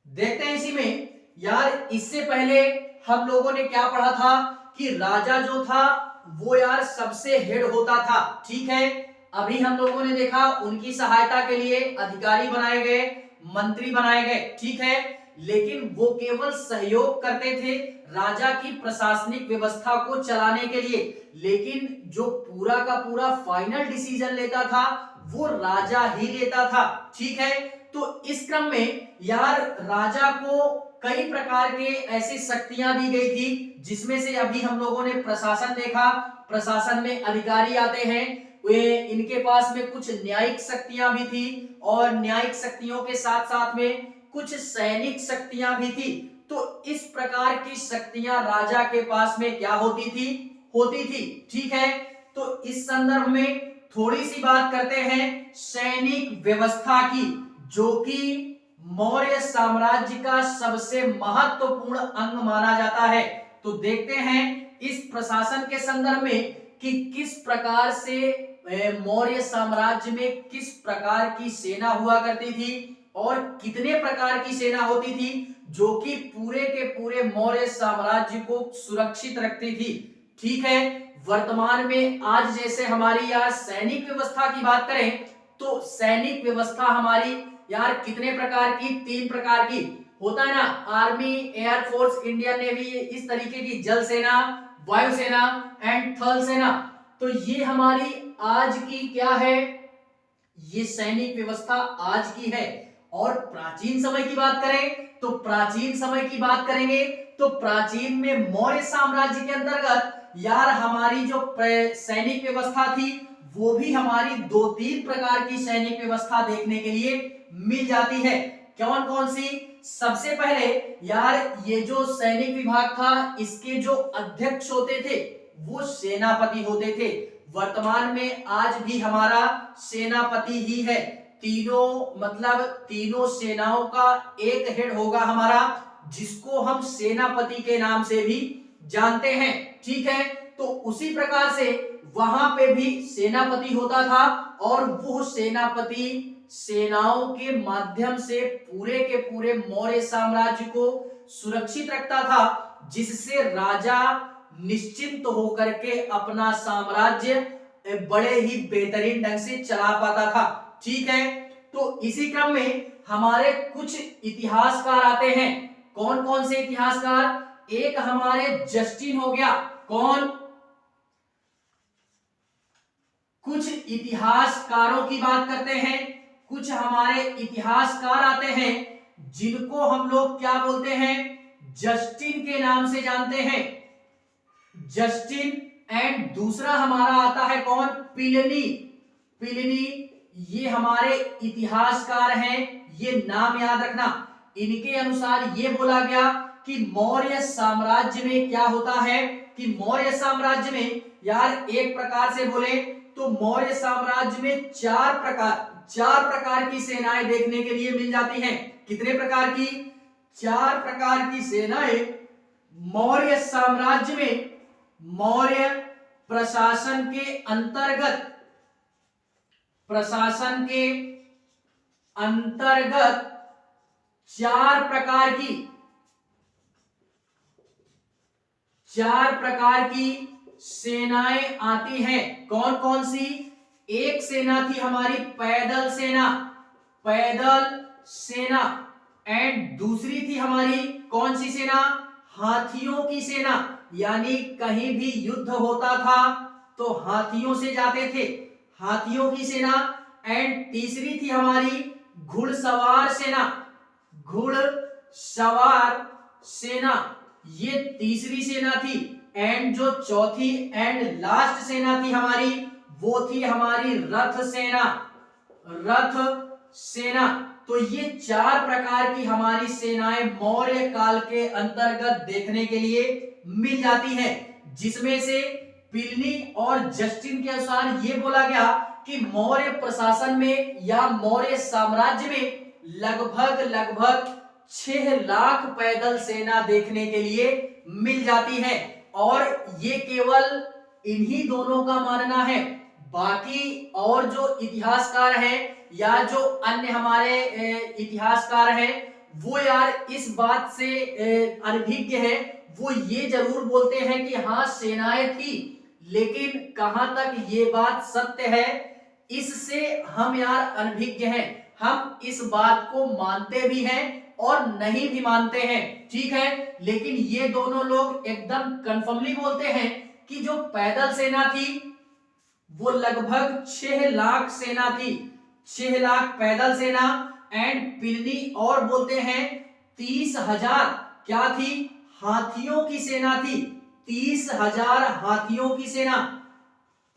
देखते हैं इसी में यार, इससे पहले हम लोगों ने क्या पढ़ा था कि राजा जो था वो यार सबसे हेड होता था। ठीक है, अभी हम लोगों ने देखा उनकी सहायता के लिए अधिकारी बनाए गए, मंत्री बनाए गए। ठीक है, लेकिन वो केवल सहयोग करते थे राजा की प्रशासनिक व्यवस्था को चलाने के लिए, लेकिन जो पूरा का पूरा फाइनल डिसीजन लेता था वो राजा ही लेता था। ठीक है, तो इस क्रम में यार राजा को कई प्रकार के ऐसी शक्तियां दी गई थी, जिसमें से अभी हम लोगों ने प्रशासन देखा, प्रशासन में अधिकारी आते हैं, वे इनके पास में कुछ न्यायिक शक्तियां भी थी और न्यायिक शक्तियों के साथ साथ में कुछ सैनिक शक्तियां भी थी। तो इस प्रकार की शक्तियां राजा के पास में क्या होती थी, ठीक है, तो इस संदर्भ में थोड़ी सी बात करते हैं सैनिक व्यवस्था की, जो कि मौर्य साम्राज्य का सबसे महत्वपूर्ण अंग माना जाता है। तो देखते हैं इस प्रशासन के संदर्भ में कि किस प्रकार से मौर्य साम्राज्य में किस प्रकार की सेना हुआ करती थी और कितने प्रकार की सेना होती थी जो कि पूरे के पूरे मौर्य साम्राज्य को सुरक्षित रखती थी। ठीक है, वर्तमान में आज जैसे हमारी यार सैनिक व्यवस्था की बात करें तो सैनिक व्यवस्था हमारी यार कितने प्रकार की, 3 प्रकार की होता है ना, आर्मी, एयरफोर्स, इंडियन नेवी, इस तरीके की जल सेना, वायुसेना एंड थल सेना। तो ये हमारी आज की क्या है, ये सैनिक व्यवस्था आज की है। और प्राचीन समय की बात करें तो प्राचीन समय की बात करेंगे तो प्राचीन में मौर्य साम्राज्य के अंतर्गत यार हमारी जो सैनिक व्यवस्था थी वो भी हमारी 2-3 प्रकार की सैनिक व्यवस्था देखने के लिए मिल जाती है। कौन कौन सी? सबसे पहले यार ये जो सैनिक विभाग था इसके जो अध्यक्ष होते थे वो सेनापति होते थे। वर्तमान में आज भी हमारा सेनापति ही है। तीनों सेनाओं का एक हेड होगा हमारा, जिसको हम सेनापति के नाम से भी जानते हैं। ठीक है, तो उसी प्रकार से वहां पे भी सेनापति होता था और वो सेनापति सेनाओं के माध्यम से पूरे के पूरे मौर्य साम्राज्य को सुरक्षित रखता था, जिससे राजा निश्चिंत होकर के अपना साम्राज्य बड़े ही बेहतरीन ढंग से चला पाता था। ठीक है, तो इसी क्रम में हमारे कुछ इतिहासकार आते हैं। कौन कौन से इतिहासकार? एक हमारे जस्टिन हो गया। कौन? कुछ इतिहासकारों की बात करते हैं। कुछ हमारे इतिहासकार आते हैं जिनको हम लोग क्या बोलते हैं? जस्टिन के नाम से जानते हैं, जस्टिन। एंड दूसरा हमारा आता है कौन? प्लिनी। प्लिनी ये हमारे इतिहासकार हैं, ये नाम याद रखना। इनके अनुसार ये बोला गया कि मौर्य साम्राज्य में क्या होता है कि मौर्य साम्राज्य में, यार एक प्रकार से बोले तो मौर्य साम्राज्य में चार प्रकार की सेनाएं देखने के लिए मिल जाती हैं। कितने प्रकार की? 4 प्रकार की सेनाएं मौर्य साम्राज्य में मौर्य प्रशासन के अंतर्गत 4 प्रकार की सेनाएं आती हैं। कौन कौन सी? एक सेना थी हमारी पैदल सेना। एंड दूसरी थी हमारी कौन सी सेना? हाथियों की सेना, यानी कहीं भी युद्ध होता था तो हाथियों से जाते थे, हाथियों की सेना। एंड तीसरी थी हमारी घुड़सवार सेना, ये तीसरी सेना थी। एंड जो चौथी एंड लास्ट सेना थी हमारी, वो थी हमारी रथ सेना। तो ये 4 प्रकार की हमारी सेनाएं मौर्य काल के अंतर्गत देखने के लिए मिल जाती हैं, जिसमें से प्लिनी और जस्टिन के अनुसार ये बोला गया कि मौर्य प्रशासन में या मौर्य साम्राज्य में लगभग 6 लाख पैदल सेना देखने के लिए मिल जाती है। और ये केवल इन्हीं दोनों का मानना है। बाकी और जो इतिहासकार हैं या जो अन्य हमारे इतिहासकार हैं, वो यार इस बात से अनभिज्ञ है। वो ये जरूर बोलते हैं कि हाँ सेनाएं थी, लेकिन कहां तक ये बात सत्य है, इससे हम यार अनभिज्ञ हैं। हम इस बात को मानते भी हैं और नहीं भी मानते हैं। ठीक है, लेकिन ये दोनों लोग एकदम कंफर्मली बोलते हैं कि जो पैदल सेना थी वो लगभग 6 लाख सेना थी, 6 लाख पैदल सेना। एंड प्लिनी और बोलते हैं 30,000 क्या थी? हाथियों की सेना थी। 30,000 हाथियों की सेना,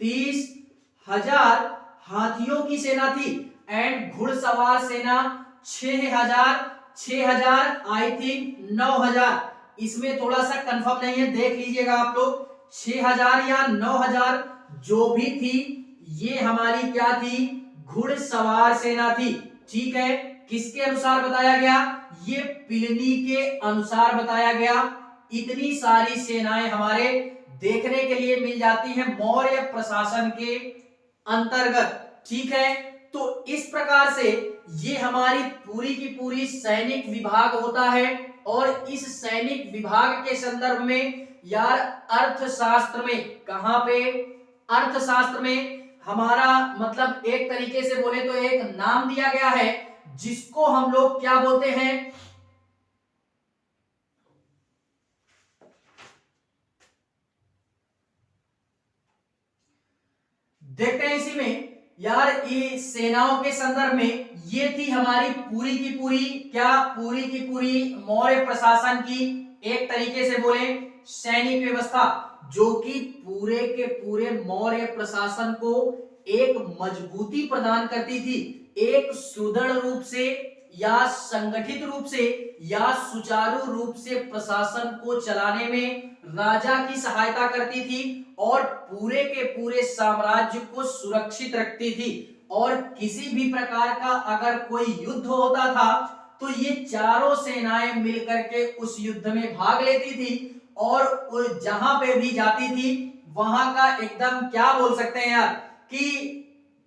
30,000 हाथियों की सेना थी। एंड घुड़सवार सेना 6,000 आई थिंक 9,000, इसमें थोड़ा सा कंफर्म नहीं है, देख लीजिएगा आप लोग। 6,000 या 9,000 जो भी थी, ये हमारी क्या थी? घुड़सवार सेना थी। ठीक है, किसके अनुसार बताया गया? ये प्लिनी के अनुसार बताया गया। इतनी सारी सेनाएं हमारे देखने के लिए मिल जाती हैं मौर्य प्रशासन के अंतर्गत। ठीक है, तो इस प्रकार से ये हमारी पूरी की पूरी सैनिक विभाग होता है। और इस सैनिक विभाग के संदर्भ में यार अर्थशास्त्र में, कहां पे? अर्थशास्त्र में हमारा मतलब एक तरीके से बोले तो एक नाम दिया गया है, जिसको हम लोग क्या बोलते हैं? देखते हैं इसी में यार, ये सेनाओं के संदर्भ में ये थी हमारी पूरी की पूरी क्या? पूरी की पूरी मौर्य प्रशासन की एक तरीके से बोले सैनिक व्यवस्था, जो कि पूरे के पूरे मौर्य प्रशासन को एक मजबूती प्रदान करती थी। एक सुदृढ़ रूप से या संगठित रूप से या सुचारू रूप से प्रशासन को चलाने में राजा की सहायता करती थी और पूरे के पूरे साम्राज्य को सुरक्षित रखती थी। और किसी भी प्रकार का अगर कोई युद्ध होता था तो ये चारों सेनाएं मिलकर के उस युद्ध में भाग लेती थी और जहां पे भी जाती थी वहां का एकदम क्या बोल सकते हैं यार कि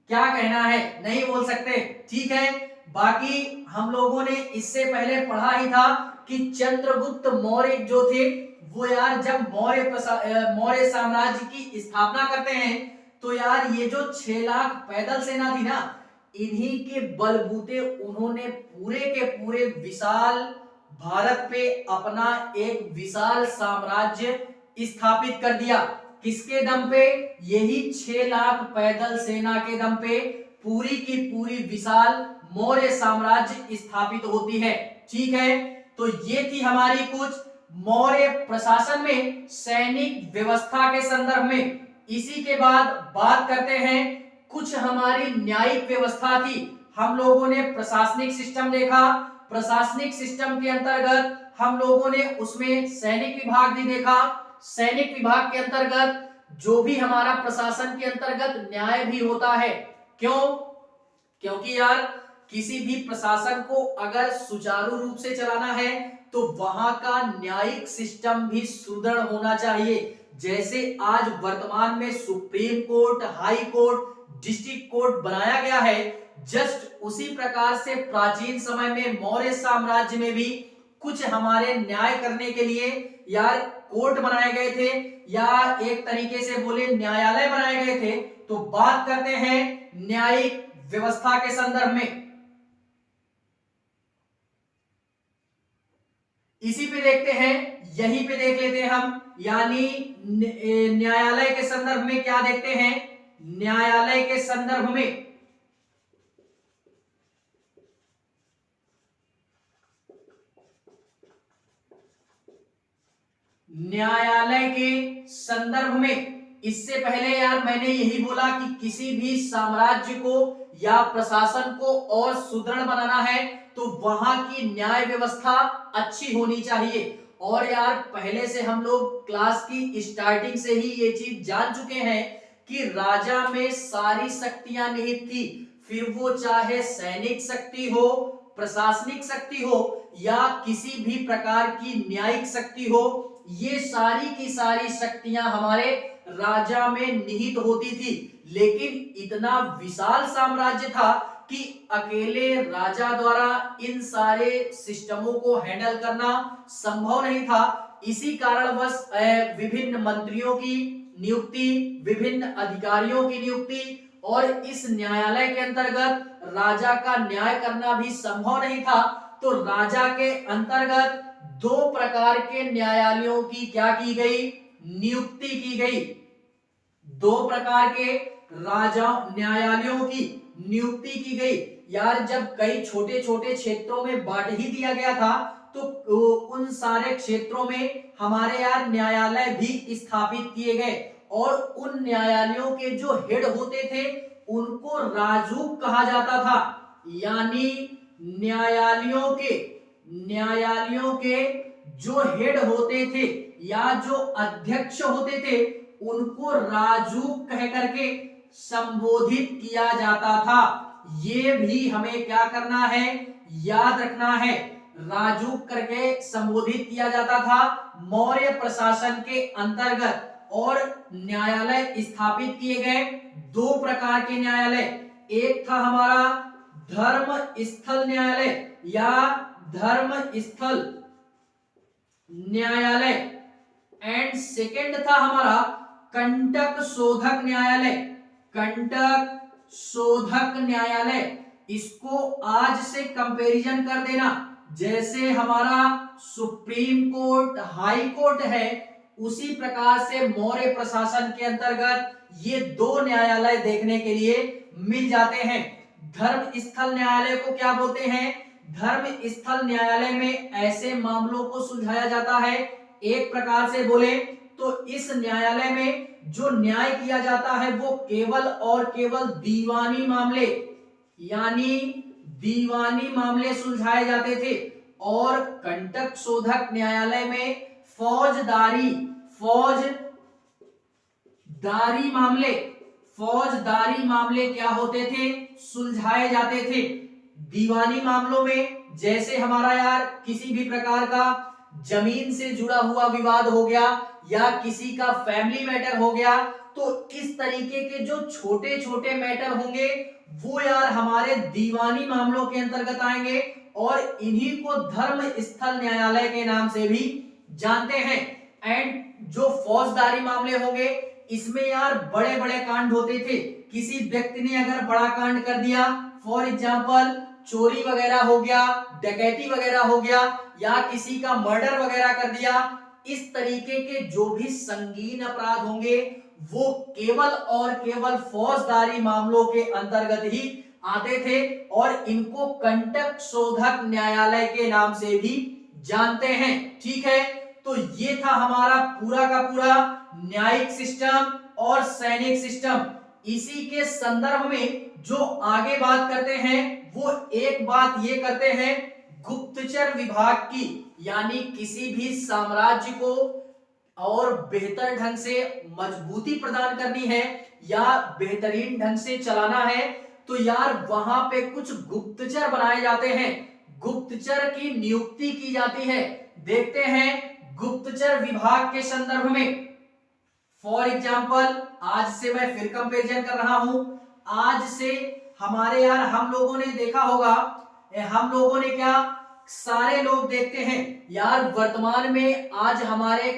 क्या कहना है, नहीं बोल सकते, ठीक है। बाकी हम लोगों ने इससे पहले पढ़ा ही था कि चंद्रगुप्त मौर्य जो थे वो यार जब मौर्य साम्राज्य की स्थापना करते हैं तो यार ये जो 6 लाख पैदल सेना थी ना, इन्हीं के बलबूते उन्होंने पूरे के पूरे विशाल भारत पे अपना एक विशाल साम्राज्य स्थापित कर दिया। किसके दम पे? यही 6 लाख पैदल सेना के दम पे पूरी की पूरी विशाल मौर्य साम्राज्य स्थापित होती है, ठीक है। तो ये थी हमारी कुछ मौर्य प्रशासन में सैनिक व्यवस्था के संदर्भ में। इसी के बाद बात करते हैं कुछ हमारी न्यायिक व्यवस्था थी। हम लोगों ने प्रशासनिक सिस्टम देखा, प्रशासनिक सिस्टम के अंतर्गत हम लोगों ने उसमें सैनिक विभाग भी देखा। सैनिक विभाग के अंतर्गत जो भी हमारा प्रशासन के अंतर्गत न्याय भी होता है। क्यों? क्योंकि यार किसी भी प्रशासन को अगर सुचारू रूप से चलाना है तो वहां का न्यायिक सिस्टम भी सुदृढ़ होना चाहिए। जैसे आज वर्तमान में supreme court, high court, district court बनाया गया है, जस्ट उसी प्रकार से प्राचीन समय में मौर्य साम्राज्य में भी कुछ हमारे न्याय करने के लिए यार कोर्ट बनाए गए थे, या एक तरीके से बोले न्यायालय बनाए गए थे। तो बात करते हैं न्यायिक व्यवस्था के संदर्भ में। इसी पे देखते हैं, यहीं पे देख लेते हैं हम, यानी न्यायालय के संदर्भ में क्या देखते हैं? न्यायालय के संदर्भ में न्यायालय के संदर्भ में इससे पहले यार मैंने यही बोला कि किसी भी साम्राज्य को या प्रशासन को और सुदृढ़ बनाना है तो वहां की न्याय व्यवस्था अच्छी होनी चाहिए। और यार पहले से हम लोग क्लास की स्टार्टिंग से ही ये चीज जान चुके हैं कि राजा में सारी शक्तियां निहित थी, फिर वो चाहे सैनिक शक्ति हो, प्रशासनिक शक्ति हो या किसी भी प्रकार की न्यायिक शक्ति हो, ये सारी की सारी शक्तियां हमारे राजा में निहित होती थी। लेकिन इतना विशाल साम्राज्य था कि अकेले राजा द्वारा इन सारे सिस्टमों को हैंडल करना संभव नहीं था। इसी कारणवश विभिन्न मंत्रियों की नियुक्ति, विभिन्न अधिकारियों की नियुक्ति और इस न्यायालय के अंतर्गत राजा का न्याय करना भी संभव नहीं था। तो राजा के अंतर्गत 2 प्रकार के न्यायालयों की क्या की गई? नियुक्ति की गई। 2 प्रकार के राजा न्यायालयों की नियुक्ति की गई। यार जब कई छोटे छोटे क्षेत्रों में बांट ही दिया गया था तो उन सारे क्षेत्रों में हमारे यार न्यायालय भी स्थापित किए गए और उन न्यायालयों के जो हेड होते थे उनको राजूक कहा जाता था। यानी न्यायालयों के जो हेड होते थे या जो अध्यक्ष होते थे उनको राजूक कह करके संबोधित किया जाता था। ये भी हमें क्या करना है? याद रखना है। राजूक करके संबोधित किया जाता था मौर्य प्रशासन के अंतर्गत। और न्यायालय स्थापित किए गए 2 प्रकार के न्यायालय। एक था हमारा धर्म स्थल न्यायालय या धर्म स्थल न्यायालय, एंड सेकेंड था हमारा कंटक शोधक न्यायालय। कंटक शोधक न्यायालय, इसको आज से कंपैरिजन कर देना। जैसे हमारा सुप्रीम कोर्ट, हाई कोर्ट है, उसी प्रकार से मौर्य प्रशासन के अंतर्गत ये 2 न्यायालय देखने के लिए मिल जाते हैं। धर्म स्थल न्यायालय को क्या बोलते हैं? धर्म स्थल न्यायालय में ऐसे मामलों को सुलझाया जाता है, एक प्रकार से बोले तो इस न्यायालय में जो न्याय किया जाता है वो केवल और केवल दीवानी मामले, यानी दीवानी मामले सुलझाए जाते थे। और कंटक शोधक न्यायालय में फौजदारी मामले क्या होते थे? सुलझाए जाते थे। दीवानी मामलों में जैसे हमारा यार किसी भी प्रकार का जमीन से जुड़ा हुआ विवाद हो गया या किसी का फैमिली मैटर हो गया, तो इस तरीके के जो छोटे छोटे मैटर होंगे वो यार हमारे दीवानी मामलों के अंतर्गत आएंगे और इन्हीं को धर्म स्थल न्यायालय के नाम से भी जानते हैं। एंड जो फौजदारी मामले होंगे इसमें यार बड़े बड़े कांड होते थे। किसी व्यक्ति ने अगर बड़ा कांड कर दिया, फॉर एग्जाम्पल चोरी वगैरह हो गया, डकैती वगैरह हो गया, या किसी का मर्डर वगैरह कर दिया, इस तरीके के जो भी संगीन अपराध होंगे वो केवल और केवल फौजदारी मामलों के अंतर्गत ही आते थे और इनको कंटक शोधक न्यायालय के नाम से भी जानते हैं। ठीक है, तो ये था हमारा पूरा का पूरा न्यायिक सिस्टम और सैनिक सिस्टम। इसी के संदर्भ में जो आगे बात करते हैं वो एक बात ये करते हैं गुप्तचर विभाग की, यानी किसी भी साम्राज्य को और बेहतर ढंग से मजबूती प्रदान करनी है या बेहतरीन ढंग से चलाना है तो यार वहां पे कुछ गुप्तचर बनाए जाते हैं, गुप्तचर की नियुक्ति की जाती है। देखते हैं गुप्तचर विभाग के संदर्भ में। फॉर एग्जाम्पल आज से मैं फिर कंपेरिजन कर रहा हूं, आज से हमारे यार हम लोगों ने देखा होगा, हम लोगों ने क्या सारे लोग देखते हैं यार वर्तमान में आज हमारे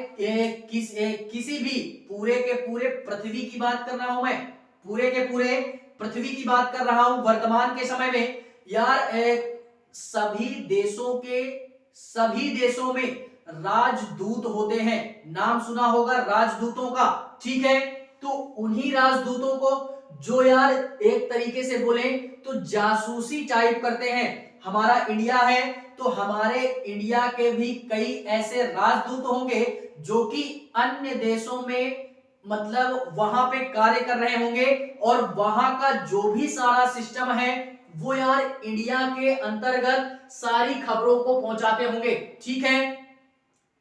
किसी भी पूरे के पूरे पृथ्वी की बात कर रहा हूं मैं, पूरे के पूरे पृथ्वी की बात कर रहा हूं वर्तमान के समय में यार सभी देशों में राजदूत होते हैं। नाम सुना होगा राजदूतों का, ठीक है। तो उन्हीं राजदूतों को जो यार एक तरीके से बोले तो जासूसी टाइप करते हैं। हमारा इंडिया है तो हमारे इंडिया के भी कई ऐसे राजदूत होंगे जो कि अन्य देशों में मतलब वहां पे कार्य कर रहे होंगे और वहां का जो भी सारा सिस्टम है वो यार इंडिया के अंतर्गत सारी खबरों को पहुंचाते होंगे, ठीक है।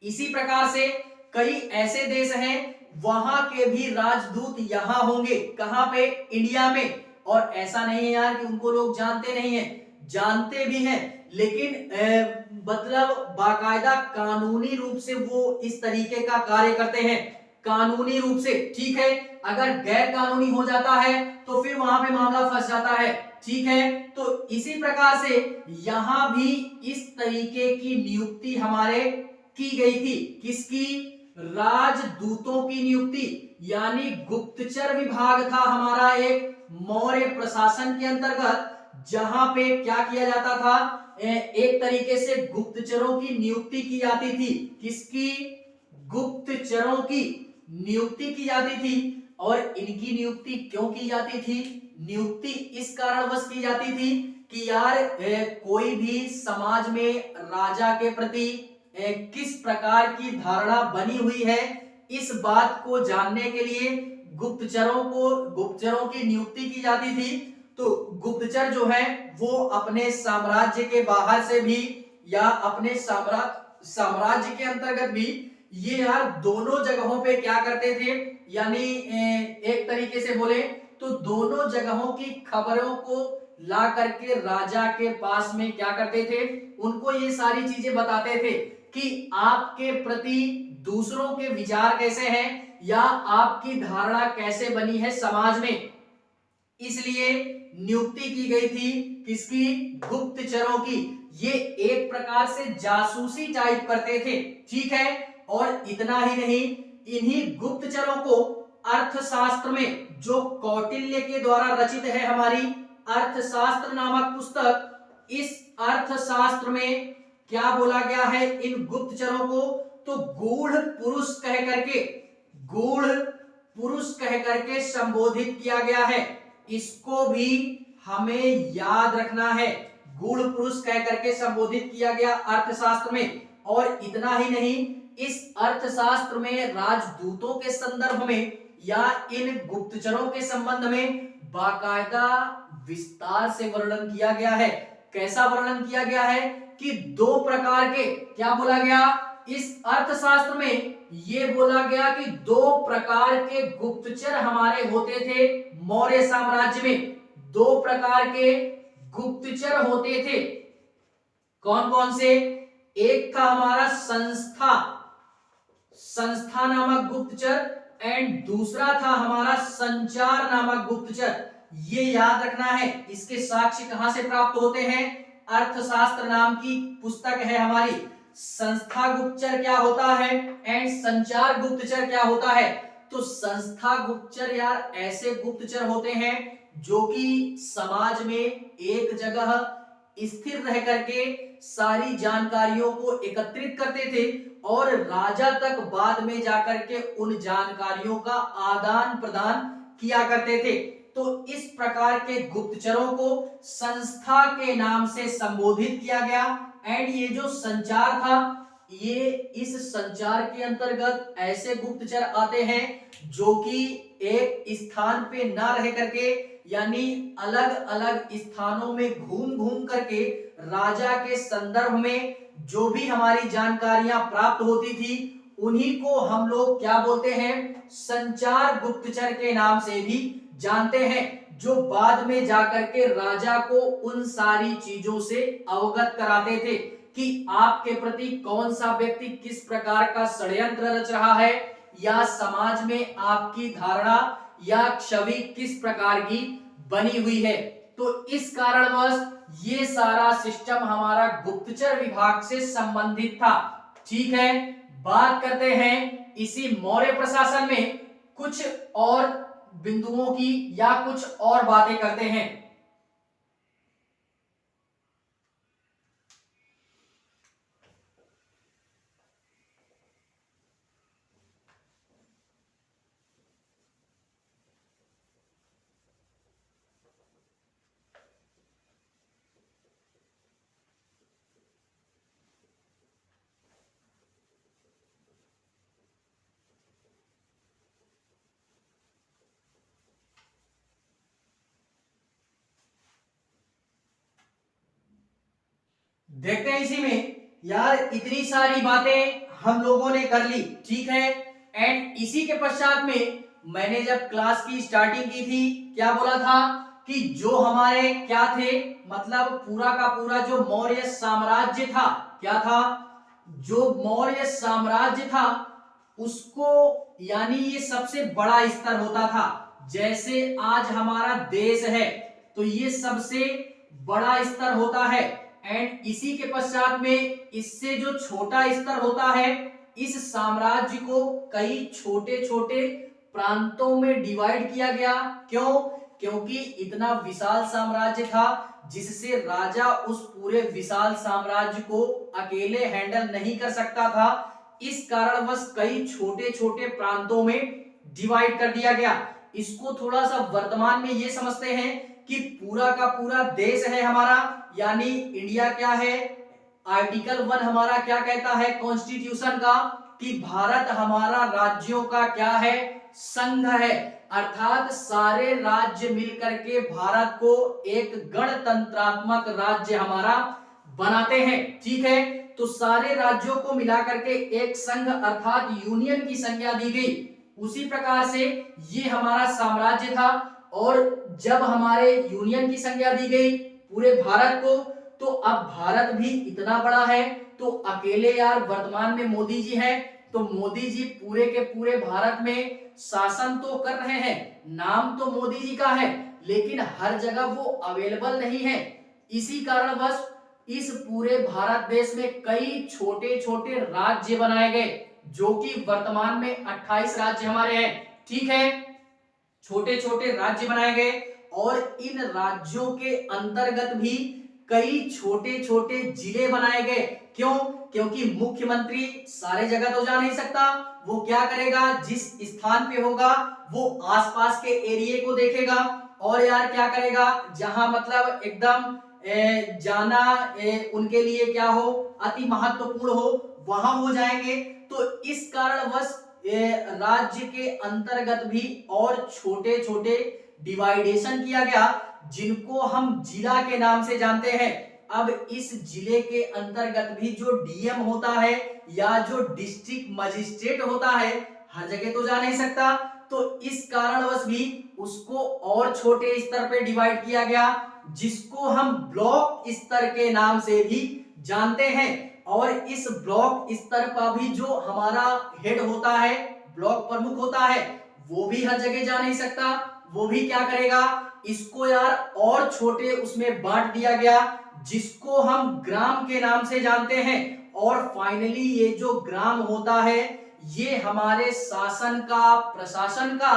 इसी प्रकार से कई ऐसे देश हैं वहां के भी राजदूत यहां होंगे, कहां पे, इंडिया में। और ऐसा नहीं है यार कि उनको लोग जानते नहीं हैं, जानते भी हैं, लेकिन मतलब बाकायदा कानूनी रूप से वो इस तरीके का कार्य करते हैं, कानूनी रूप से, ठीक है। अगर गैर कानूनी हो जाता है तो फिर वहां पे मामला फंस जाता है, ठीक है। तो इसी प्रकार से यहां भी इस तरीके की नियुक्ति हमारे की गई थी। किसकी? राजदूतों की नियुक्ति, यानी गुप्तचर विभाग था हमारा एक मौर्य प्रशासन के अंतर्गत, जहां पे क्या किया जाता था, एक तरीके से गुप्तचरों की नियुक्ति की जाती थी। किसकी? गुप्तचरों की नियुक्ति की जाती थी। और इनकी नियुक्ति क्यों की जाती थी? नियुक्ति इस कारणवश की जाती थी कि यार कोई भी समाज में राजा के प्रति किस प्रकार की धारणा बनी हुई है, इस बात को जानने के लिए गुप्तचरों की नियुक्ति की जाती थी। तो गुप्तचर जो है वो अपने साम्राज्य के बाहर से भी या अपने साम्राज्य के अंतर्गत भी ये यार दोनों जगहों पे क्या करते थे, यानी एक तरीके से बोले तो दोनों जगहों की खबरों को ला करके राजा के पास में क्या करते थे, उनको ये सारी चीजें बताते थे कि आपके प्रति दूसरों के विचार कैसे हैं या आपकी धारणा कैसे बनी है समाज में। इसलिए नियुक्ति की गई थी किसकी? गुप्तचरों की। ये एक प्रकार से जासूसी टाइप करते थे, ठीक है। और इतना ही नहीं, इन्हीं गुप्तचरों को अर्थशास्त्र में, जो कौटिल्य के द्वारा रचित है हमारी अर्थशास्त्र नामक पुस्तक, इस अर्थशास्त्र में क्या बोला गया है इन गुप्तचरों को? तो गूढ़ पुरुष कह करके संबोधित किया गया है। इसको भी हमें याद रखना है, गूढ़ पुरुष कह करके संबोधित किया गया अर्थशास्त्र में। और इतना ही नहीं, इस अर्थशास्त्र में राजदूतों के संदर्भ में या इन गुप्तचरों के संबंध में बाकायदा विस्तार से वर्णन किया गया है। कैसा वर्णन किया गया है कि दो प्रकार के, क्या बोला गया इस अर्थशास्त्र में? ये बोला गया कि दो प्रकार के गुप्तचर हमारे होते थे मौर्य साम्राज्य में। दो प्रकार के गुप्तचर होते थे। कौन कौन से? एक था हमारा संस्था नामक गुप्तचर, एंड दूसरा था हमारा संचार नामक गुप्तचर। ये याद रखना है, इसके साक्ष्य कहां से प्राप्त होते हैं? अर्थशास्त्र नाम की पुस्तक है हमारी। संस्था गुप्तचर क्या होता है एंड संचार गुप्तचर क्या होता है? तो संस्था गुप्तचर यार ऐसे गुप्तचर होते हैं जो कि समाज में एक जगह स्थिर रह करके सारी जानकारियों को एकत्रित करते थे और राजा तक बाद में जाकर के उन जानकारियों का आदान प्रदान किया करते थे। तो इस प्रकार के गुप्तचरों को संस्था के नाम से संबोधित किया गया। एंड ये जो संचार था, ये इस संचार के अंतर्गत ऐसे गुप्तचर आते हैं जो कि एक स्थान पे ना रह करके यानी अलग अलग स्थानों में घूम घूम करके राजा के संदर्भ में जो भी हमारी जानकारियां प्राप्त होती थी उन्हीं को हम लोग क्या बोलते हैं? संचार गुप्तचर के नाम से भी जानते हैं, जो बाद में जाकर के राजा को उन सारी चीजों से अवगत कराते थे कि आपके प्रति कौन सा व्यक्ति किस प्रकार का षड्यंत्र रच रहा है या समाज में आपकी धारणा या छवि किस प्रकार की बनी हुई है। तो इस कारणवश ये सारा सिस्टम हमारा गुप्तचर विभाग से संबंधित था। ठीक है, बात करते हैं इसी मौर्य प्रशासन में कुछ और बिंदुओं की या कुछ और बातें करते हैं। देखते हैं इसी में यार, इतनी सारी बातें हम लोगों ने कर ली, ठीक है। एंड इसी के पश्चात में मैंने जब क्लास की स्टार्टिंग की थी क्या बोला था कि जो हमारे क्या थे, मतलब पूरा का पूरा जो मौर्य साम्राज्य था, क्या था? जो मौर्य साम्राज्य था उसको यानी ये सबसे बड़ा स्तर होता था। जैसे आज हमारा देश है तो ये सबसे बड़ा स्तर होता है। एंड इसी के पश्चात में इससे जो छोटा स्तर होता है, इस साम्राज्य को कई छोटे छोटे प्रांतों में डिवाइड किया गया। क्यों? क्योंकि इतना विशाल साम्राज्य था जिससे राजा उस पूरे विशाल साम्राज्य को अकेले हैंडल नहीं कर सकता था। इस कारणवश कई छोटे छोटे प्रांतों में डिवाइड कर दिया गया। इसको थोड़ा सा वर्तमान में ये समझते हैं कि पूरा का पूरा देश है हमारा, यानी इंडिया क्या है? आर्टिकल 1 हमारा क्या कहता है कॉन्स्टिट्यूशन का कि भारत हमारा राज्यों का क्या है? संघ है। अर्थात सारे राज्य मिलकर के भारत को एक गणतंत्रात्मक राज्य हमारा बनाते हैं। ठीक है, तो सारे राज्यों को मिलाकर के एक संघ अर्थात यूनियन की संज्ञा दी गई। उसी प्रकार से ये हमारा साम्राज्य था और जब हमारे यूनियन की संज्ञा दी गई पूरे भारत को, तो अब भारत भी इतना बड़ा है तो अकेले यार वर्तमान में मोदी जी हैं, तो मोदी जी पूरे के पूरे भारत में शासन तो कर रहे हैं, नाम तो मोदी जी का है, लेकिन हर जगह वो अवेलेबल नहीं है। इसी कारणवश इस पूरे भारत देश में कई छोटे छोटे राज्य बनाए गए, जो कि वर्तमान में 28 राज्य हमारे हैं। ठीक है, छोटे छोटे राज्य बनाए गए और इन राज्यों के अंतर्गत भी कई छोटे छोटे जिले बनाए गए। क्यों? क्योंकि मुख्यमंत्री सारे जगह तो जा नहीं सकता, वो क्या करेगा, जिस स्थान पे होगा वो आसपास के एरिया को देखेगा और यार क्या करेगा, जहां मतलब एकदम जाना उनके लिए क्या हो, अति महत्वपूर्ण हो, वहां हो जाएंगे। तो इस कारणवश राज्य के अंतर्गत भी और छोटे छोटे डिवाइडेशन किया गया, जिनको हम जिला के नाम से जानते हैं। अब इस जिले के अंतर्गत भी जो डीएम होता है या जो डिस्ट्रिक्ट मजिस्ट्रेट होता है, हर जगह तो जा नहीं सकता, तो इस कारणवश भी उसको और छोटे स्तर पे डिवाइड किया गया, जिसको हम ब्लॉक स्तर के नाम से भी जानते हैं। और इस ब्लॉक स्तर पर भी जो हमारा हेड होता है ब्लॉक प्रमुख होता है वो भी हर जगह जा नहीं सकता, वो भी क्या करेगा, इसको यार और छोटे उसमें बांट दिया गया जिसको हम ग्राम के नाम से जानते हैं। और फाइनली ये जो ग्राम होता है ये हमारे शासन का, प्रशासन का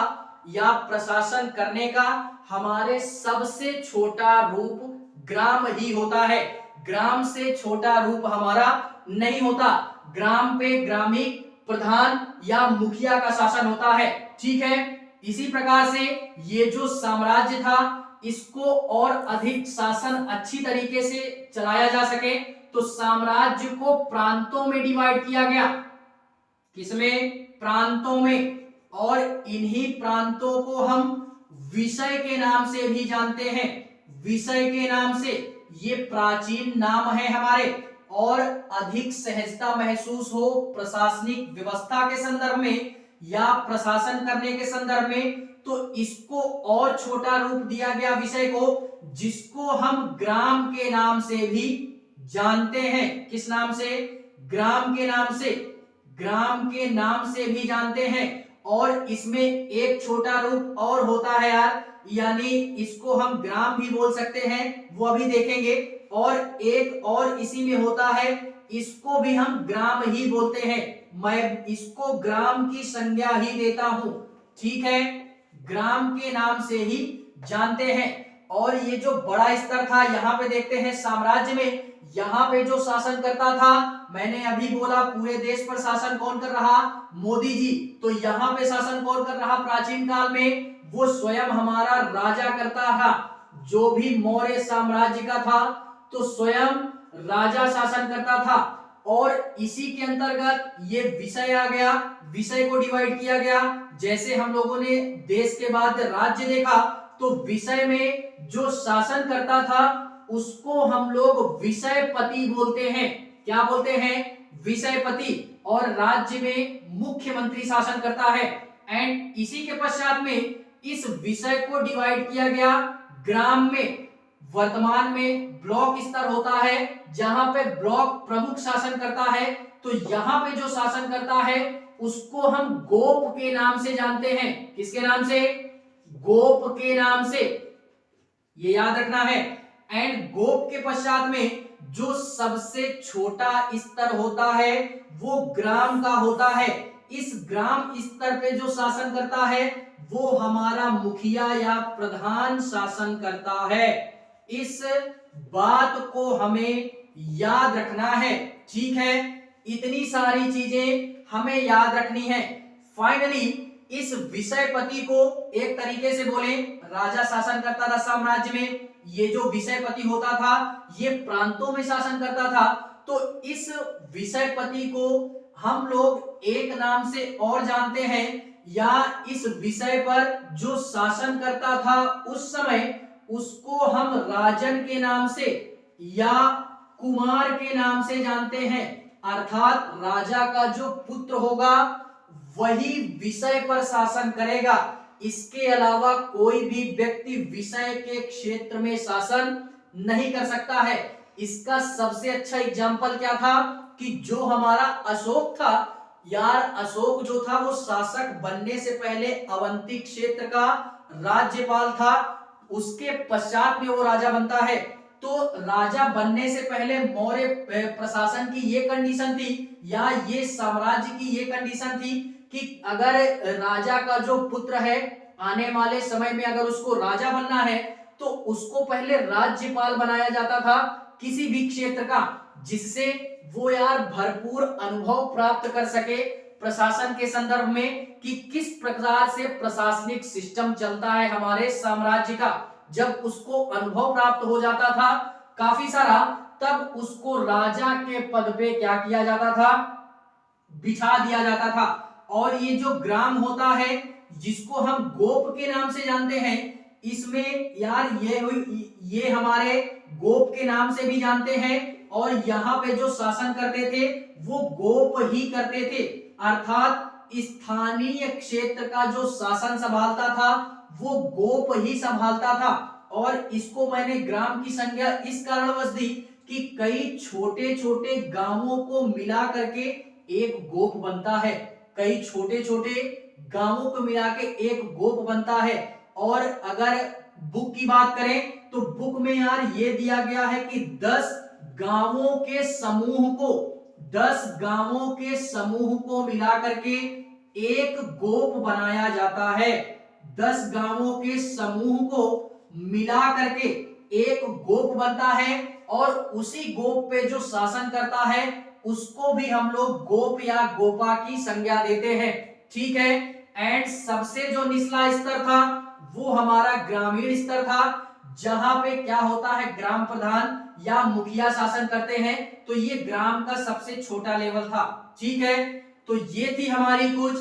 या प्रशासन करने का हमारे सबसे छोटा रूप ग्राम ही होता है। ग्राम से छोटा रूप हमारा नहीं होता। ग्राम पे ग्रामीण प्रधान या मुखिया का शासन होता है, ठीक है। इसी प्रकार से ये जो साम्राज्य था इसको और अधिक शासन अच्छी तरीके से चलाया जा सके तो साम्राज्य को प्रांतों में डिवाइड किया गया। किसमें? प्रांतों में। और इन्हीं प्रांतों को हम विषय के नाम से भी जानते हैं। विषय के नाम से, ये प्राचीन नाम है हमारे। और अधिक सहजता महसूस हो प्रशासनिक व्यवस्था के संदर्भ में या प्रशासन करने के संदर्भ में तो इसको और छोटा रूप दिया गया विषय को, जिसको हम ग्राम के नाम से भी जानते हैं। किस नाम से? ग्राम के नाम से। ग्राम के नाम से भी जानते हैं। और इसमें एक छोटा रूप और होता है यार, यानी इसको हम ग्राम भी बोल सकते हैं, वो अभी देखेंगे। और एक और इसी में होता है, इसको भी हम ग्राम ही बोलते हैं। मैं इसको ग्राम की संज्ञा ही देता हूं, ठीक है। ग्राम के नाम से ही जानते हैं। और ये जो बड़ा स्तर था यहाँ पे देखते हैं साम्राज्य में, यहाँ पे जो शासन करता था, मैंने अभी बोला पूरे देश पर शासन कौन कर रहा? मोदी जी। तो यहाँ पे शासन कौन कर रहा? प्राचीन काल में वो स्वयं हमारा राजा करता था। जो भी मौर्य साम्राज्य का था तो स्वयं राजा शासन करता था। और इसी के अंतर्गत ये विषय आ गया, विषय को डिवाइड किया गया। जैसे हम लोगों ने देश के बाद राज्य देखा तो विषय में जो शासन करता था उसको हम लोग विषयपति बोलते हैं। क्या बोलते हैं? विषयपति। और राज्य में मुख्यमंत्री शासन करता है। एंड इसी के पश्चात में इस विषय को डिवाइड किया गया ग्राम में। वर्तमान में ब्लॉक स्तर होता है जहां पे ब्लॉक प्रमुख शासन करता है। तो यहाँ पे जो शासन करता है उसको हम गोप के नाम से जानते हैं। किसके नाम से? गोप के नाम से, ये याद रखना है। एंड गोप के पश्चात में जो सबसे छोटा स्तर होता है वो ग्राम का होता है। इस ग्राम स्तर पे जो शासन करता है वो हमारा मुखिया या प्रधान शासन करता है। इस बात को हमें याद रखना है, ठीक है। इतनी सारी चीजें हमें याद रखनी है। फाइनली इस विषयपति को एक तरीके से बोले, राजा शासन करता था साम्राज्य में, ये जो विषयपति होता था ये प्रांतों में शासन करता था। तो इस विषयपति को हम लोग एक नाम से और जानते हैं, या इस विषय पर जो शासन करता था उस समय उसको हम राजन के नाम से या कुमार के नाम से जानते हैं। अर्थात राजा का जो पुत्र होगा वही विषय पर शासन करेगा। इसके अलावा कोई भी व्यक्ति विषय के क्षेत्र में शासन नहीं कर सकता है। इसका सबसे अच्छा एग्जाम्पल क्या था कि जो हमारा अशोक था यार, अशोक जो था वो शासक बनने से पहले अवंती क्षेत्र का राज्यपाल था। उसके पश्चात में वो राजा बनता है। तो राजा बनने से पहले मौर्य प्रशासन की ये कंडीशन थी या ये साम्राज्य की ये कंडीशन थी कि अगर राजा का जो पुत्र है आने वाले समय में अगर उसको राजा बनना है तो उसको पहले राज्यपाल बनाया जाता था किसी भी क्षेत्र का, जिससे वो यार भरपूर अनुभव प्राप्त कर सके प्रशासन के संदर्भ में कि किस प्रकार से प्रशासनिक सिस्टम चलता है हमारे साम्राज्य का। जब उसको अनुभव प्राप्त हो जाता था काफी सारा, तब उसको राजा के पद पे क्या किया जाता था? बिठा दिया जाता था। और ये जो ग्राम होता है जिसको हम गोप के नाम से जानते हैं, इसमें यार ये हमारे गोप के नाम से भी जानते हैं। और यहाँ पे जो शासन करते थे वो गोप ही करते थे, अर्थात स्थानीय क्षेत्र का जो शासन संभालता था वो गोप ही संभालता था। और इसको मैंने ग्राम की संज्ञा इस कारणवश दी कि कई छोटे छोटे गांवों को मिला करके एक गोप बनता है। कई छोटे छोटे गांवों को मिला के एक गोप बनता है। और अगर बुक की बात करें तो बुक में यार ये दिया गया है कि 10 गांवों के समूह को 10 गांवों के समूह को मिला करके एक गोप बनाया जाता है। 10 गांवों के समूह को मिला करके एक गोप बनता है और उसी गोप पे जो शासन करता है उसको भी हम लोग गोप या गोपा की संज्ञा देते हैं। ठीक है। एंड सबसे जो निचला स्तर था वो हमारा ग्रामीण स्तर था, जहां पे क्या होता है ग्राम प्रधान या मुखिया शासन करते हैं। तो ये ग्राम का सबसे छोटा लेवल था। ठीक है। तो ये थी हमारी कुछ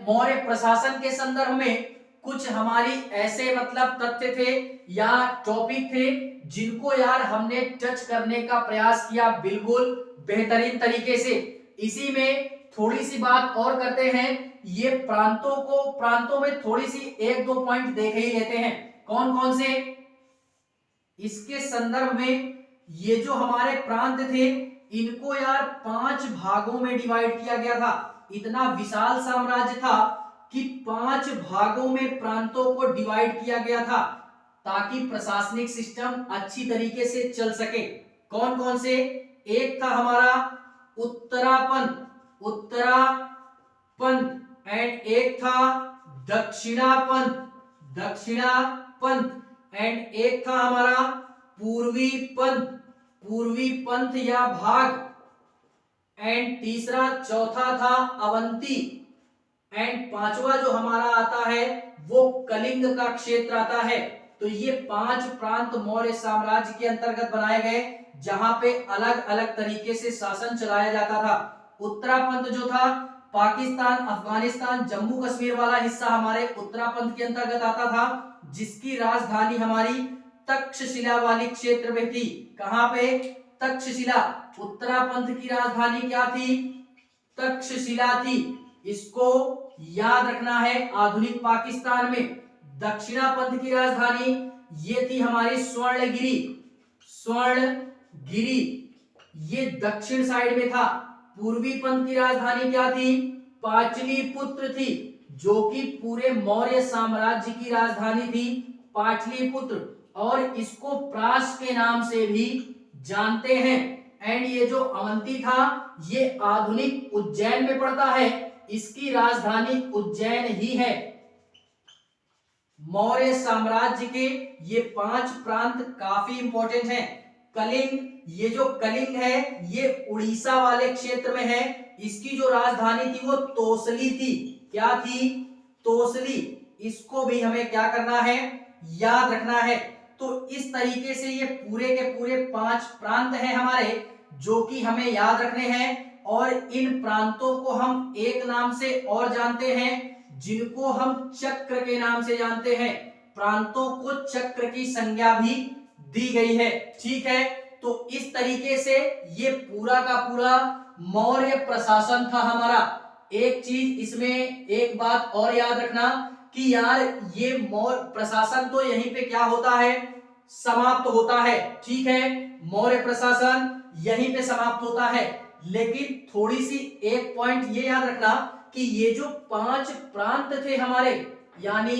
मौर्य प्रशासन के संदर्भ में कुछ हमारी ऐसे मतलब तथ्य थे या टॉपिक थे जिनको यार हमने टच करने का प्रयास किया बिल्कुल बेहतरीन तरीके से। इसी में थोड़ी सी बात और करते हैं, ये प्रांतों में थोड़ी सी 1-2 पॉइंट देख ही लेते हैं। कौन कौन से इसके संदर्भ में, ये जो हमारे प्रांत थे इनको यार 5 भागों में डिवाइड किया गया था। इतना विशाल साम्राज्य था कि 5 भागों में प्रांतों को डिवाइड किया गया था ताकि प्रशासनिक सिस्टम अच्छी तरीके से चल सके। कौन कौन से? एक था हमारा उत्तरापंथ एंड एक था दक्षिणापंथ एंड एक था हमारा पूर्वी पंथ या भाग एंड चौथा था अवंती एंड पांचवा जो हमारा आता है वो कलिंग का क्षेत्र आता है। तो ये 5 प्रांत मौर्य साम्राज्य के अंतर्गत बनाए गए जहां पे अलग अलग तरीके से शासन चलाया जाता था। उत्तरापंथ जो था पाकिस्तान, अफगानिस्तान, जम्मू कश्मीर वाला हिस्सा हमारे उत्तरापंथ के अंतर्गत आता था, जिसकी राजधानी हमारी तक्षशिला वाली क्षेत्र में थी। कहां पे? तक्षशिला। उत्तरापंथ की राजधानी क्या थी? तक्षशिला थी। इसको याद रखना है आधुनिक पाकिस्तान में। दक्षिणापंथ की राजधानी ये थी हमारी स्वर्णगिरी, ये दक्षिण साइड में था। पूर्वी पंथ की राजधानी क्या थी? पाटलिपुत्र थी, जो कि पूरे मौर्य साम्राज्य की राजधानी थी पाटलिपुत्र, और इसको प्रास के नाम से भी जानते हैं। एंड ये जो अवंती था ये आधुनिक उज्जैन में पड़ता है, इसकी राजधानी उज्जैन ही है। मौर्य साम्राज्य के ये 5 प्रांत काफी इंपॉर्टेंट हैं। कलिंग, ये जो कलिंग है ये उड़ीसा वाले क्षेत्र में है। इसकी जो राजधानी थी वो तोसली थी। क्या थी? तोसली। इसको भी हमें क्या करना है? याद रखना है। तो इस तरीके से ये पूरे के पूरे 5 प्रांत हैं हमारे जो कि हमें याद रखने हैं। और इन प्रांतों को हम एक नाम से और जानते हैं जिनको हम चक्र के नाम से जानते हैं। प्रांतों को चक्र की संज्ञा भी दी गई है। ठीक है। तो इस तरीके से ये पूरा का पूरा मौर्य प्रशासन था हमारा। एक चीज इसमें एक बात और याद रखना कि यार ये मौर्य प्रशासन तो यहीं पे क्या होता है? समाप्त होता है। ठीक है। मौर्य प्रशासन यहीं पे समाप्त होता है। लेकिन थोड़ी सी एक पॉइंट ये याद रखना कि ये जो 5 प्रांत थे हमारे, यानी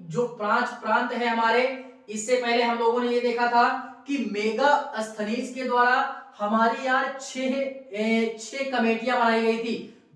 जो 5 प्रांत है हमारे, इससे पहले हम लोगों ने ये देखा था कि मेगास्थनीज के द्वारा हमारी यार 6 कमेटियां बनाई गई थी।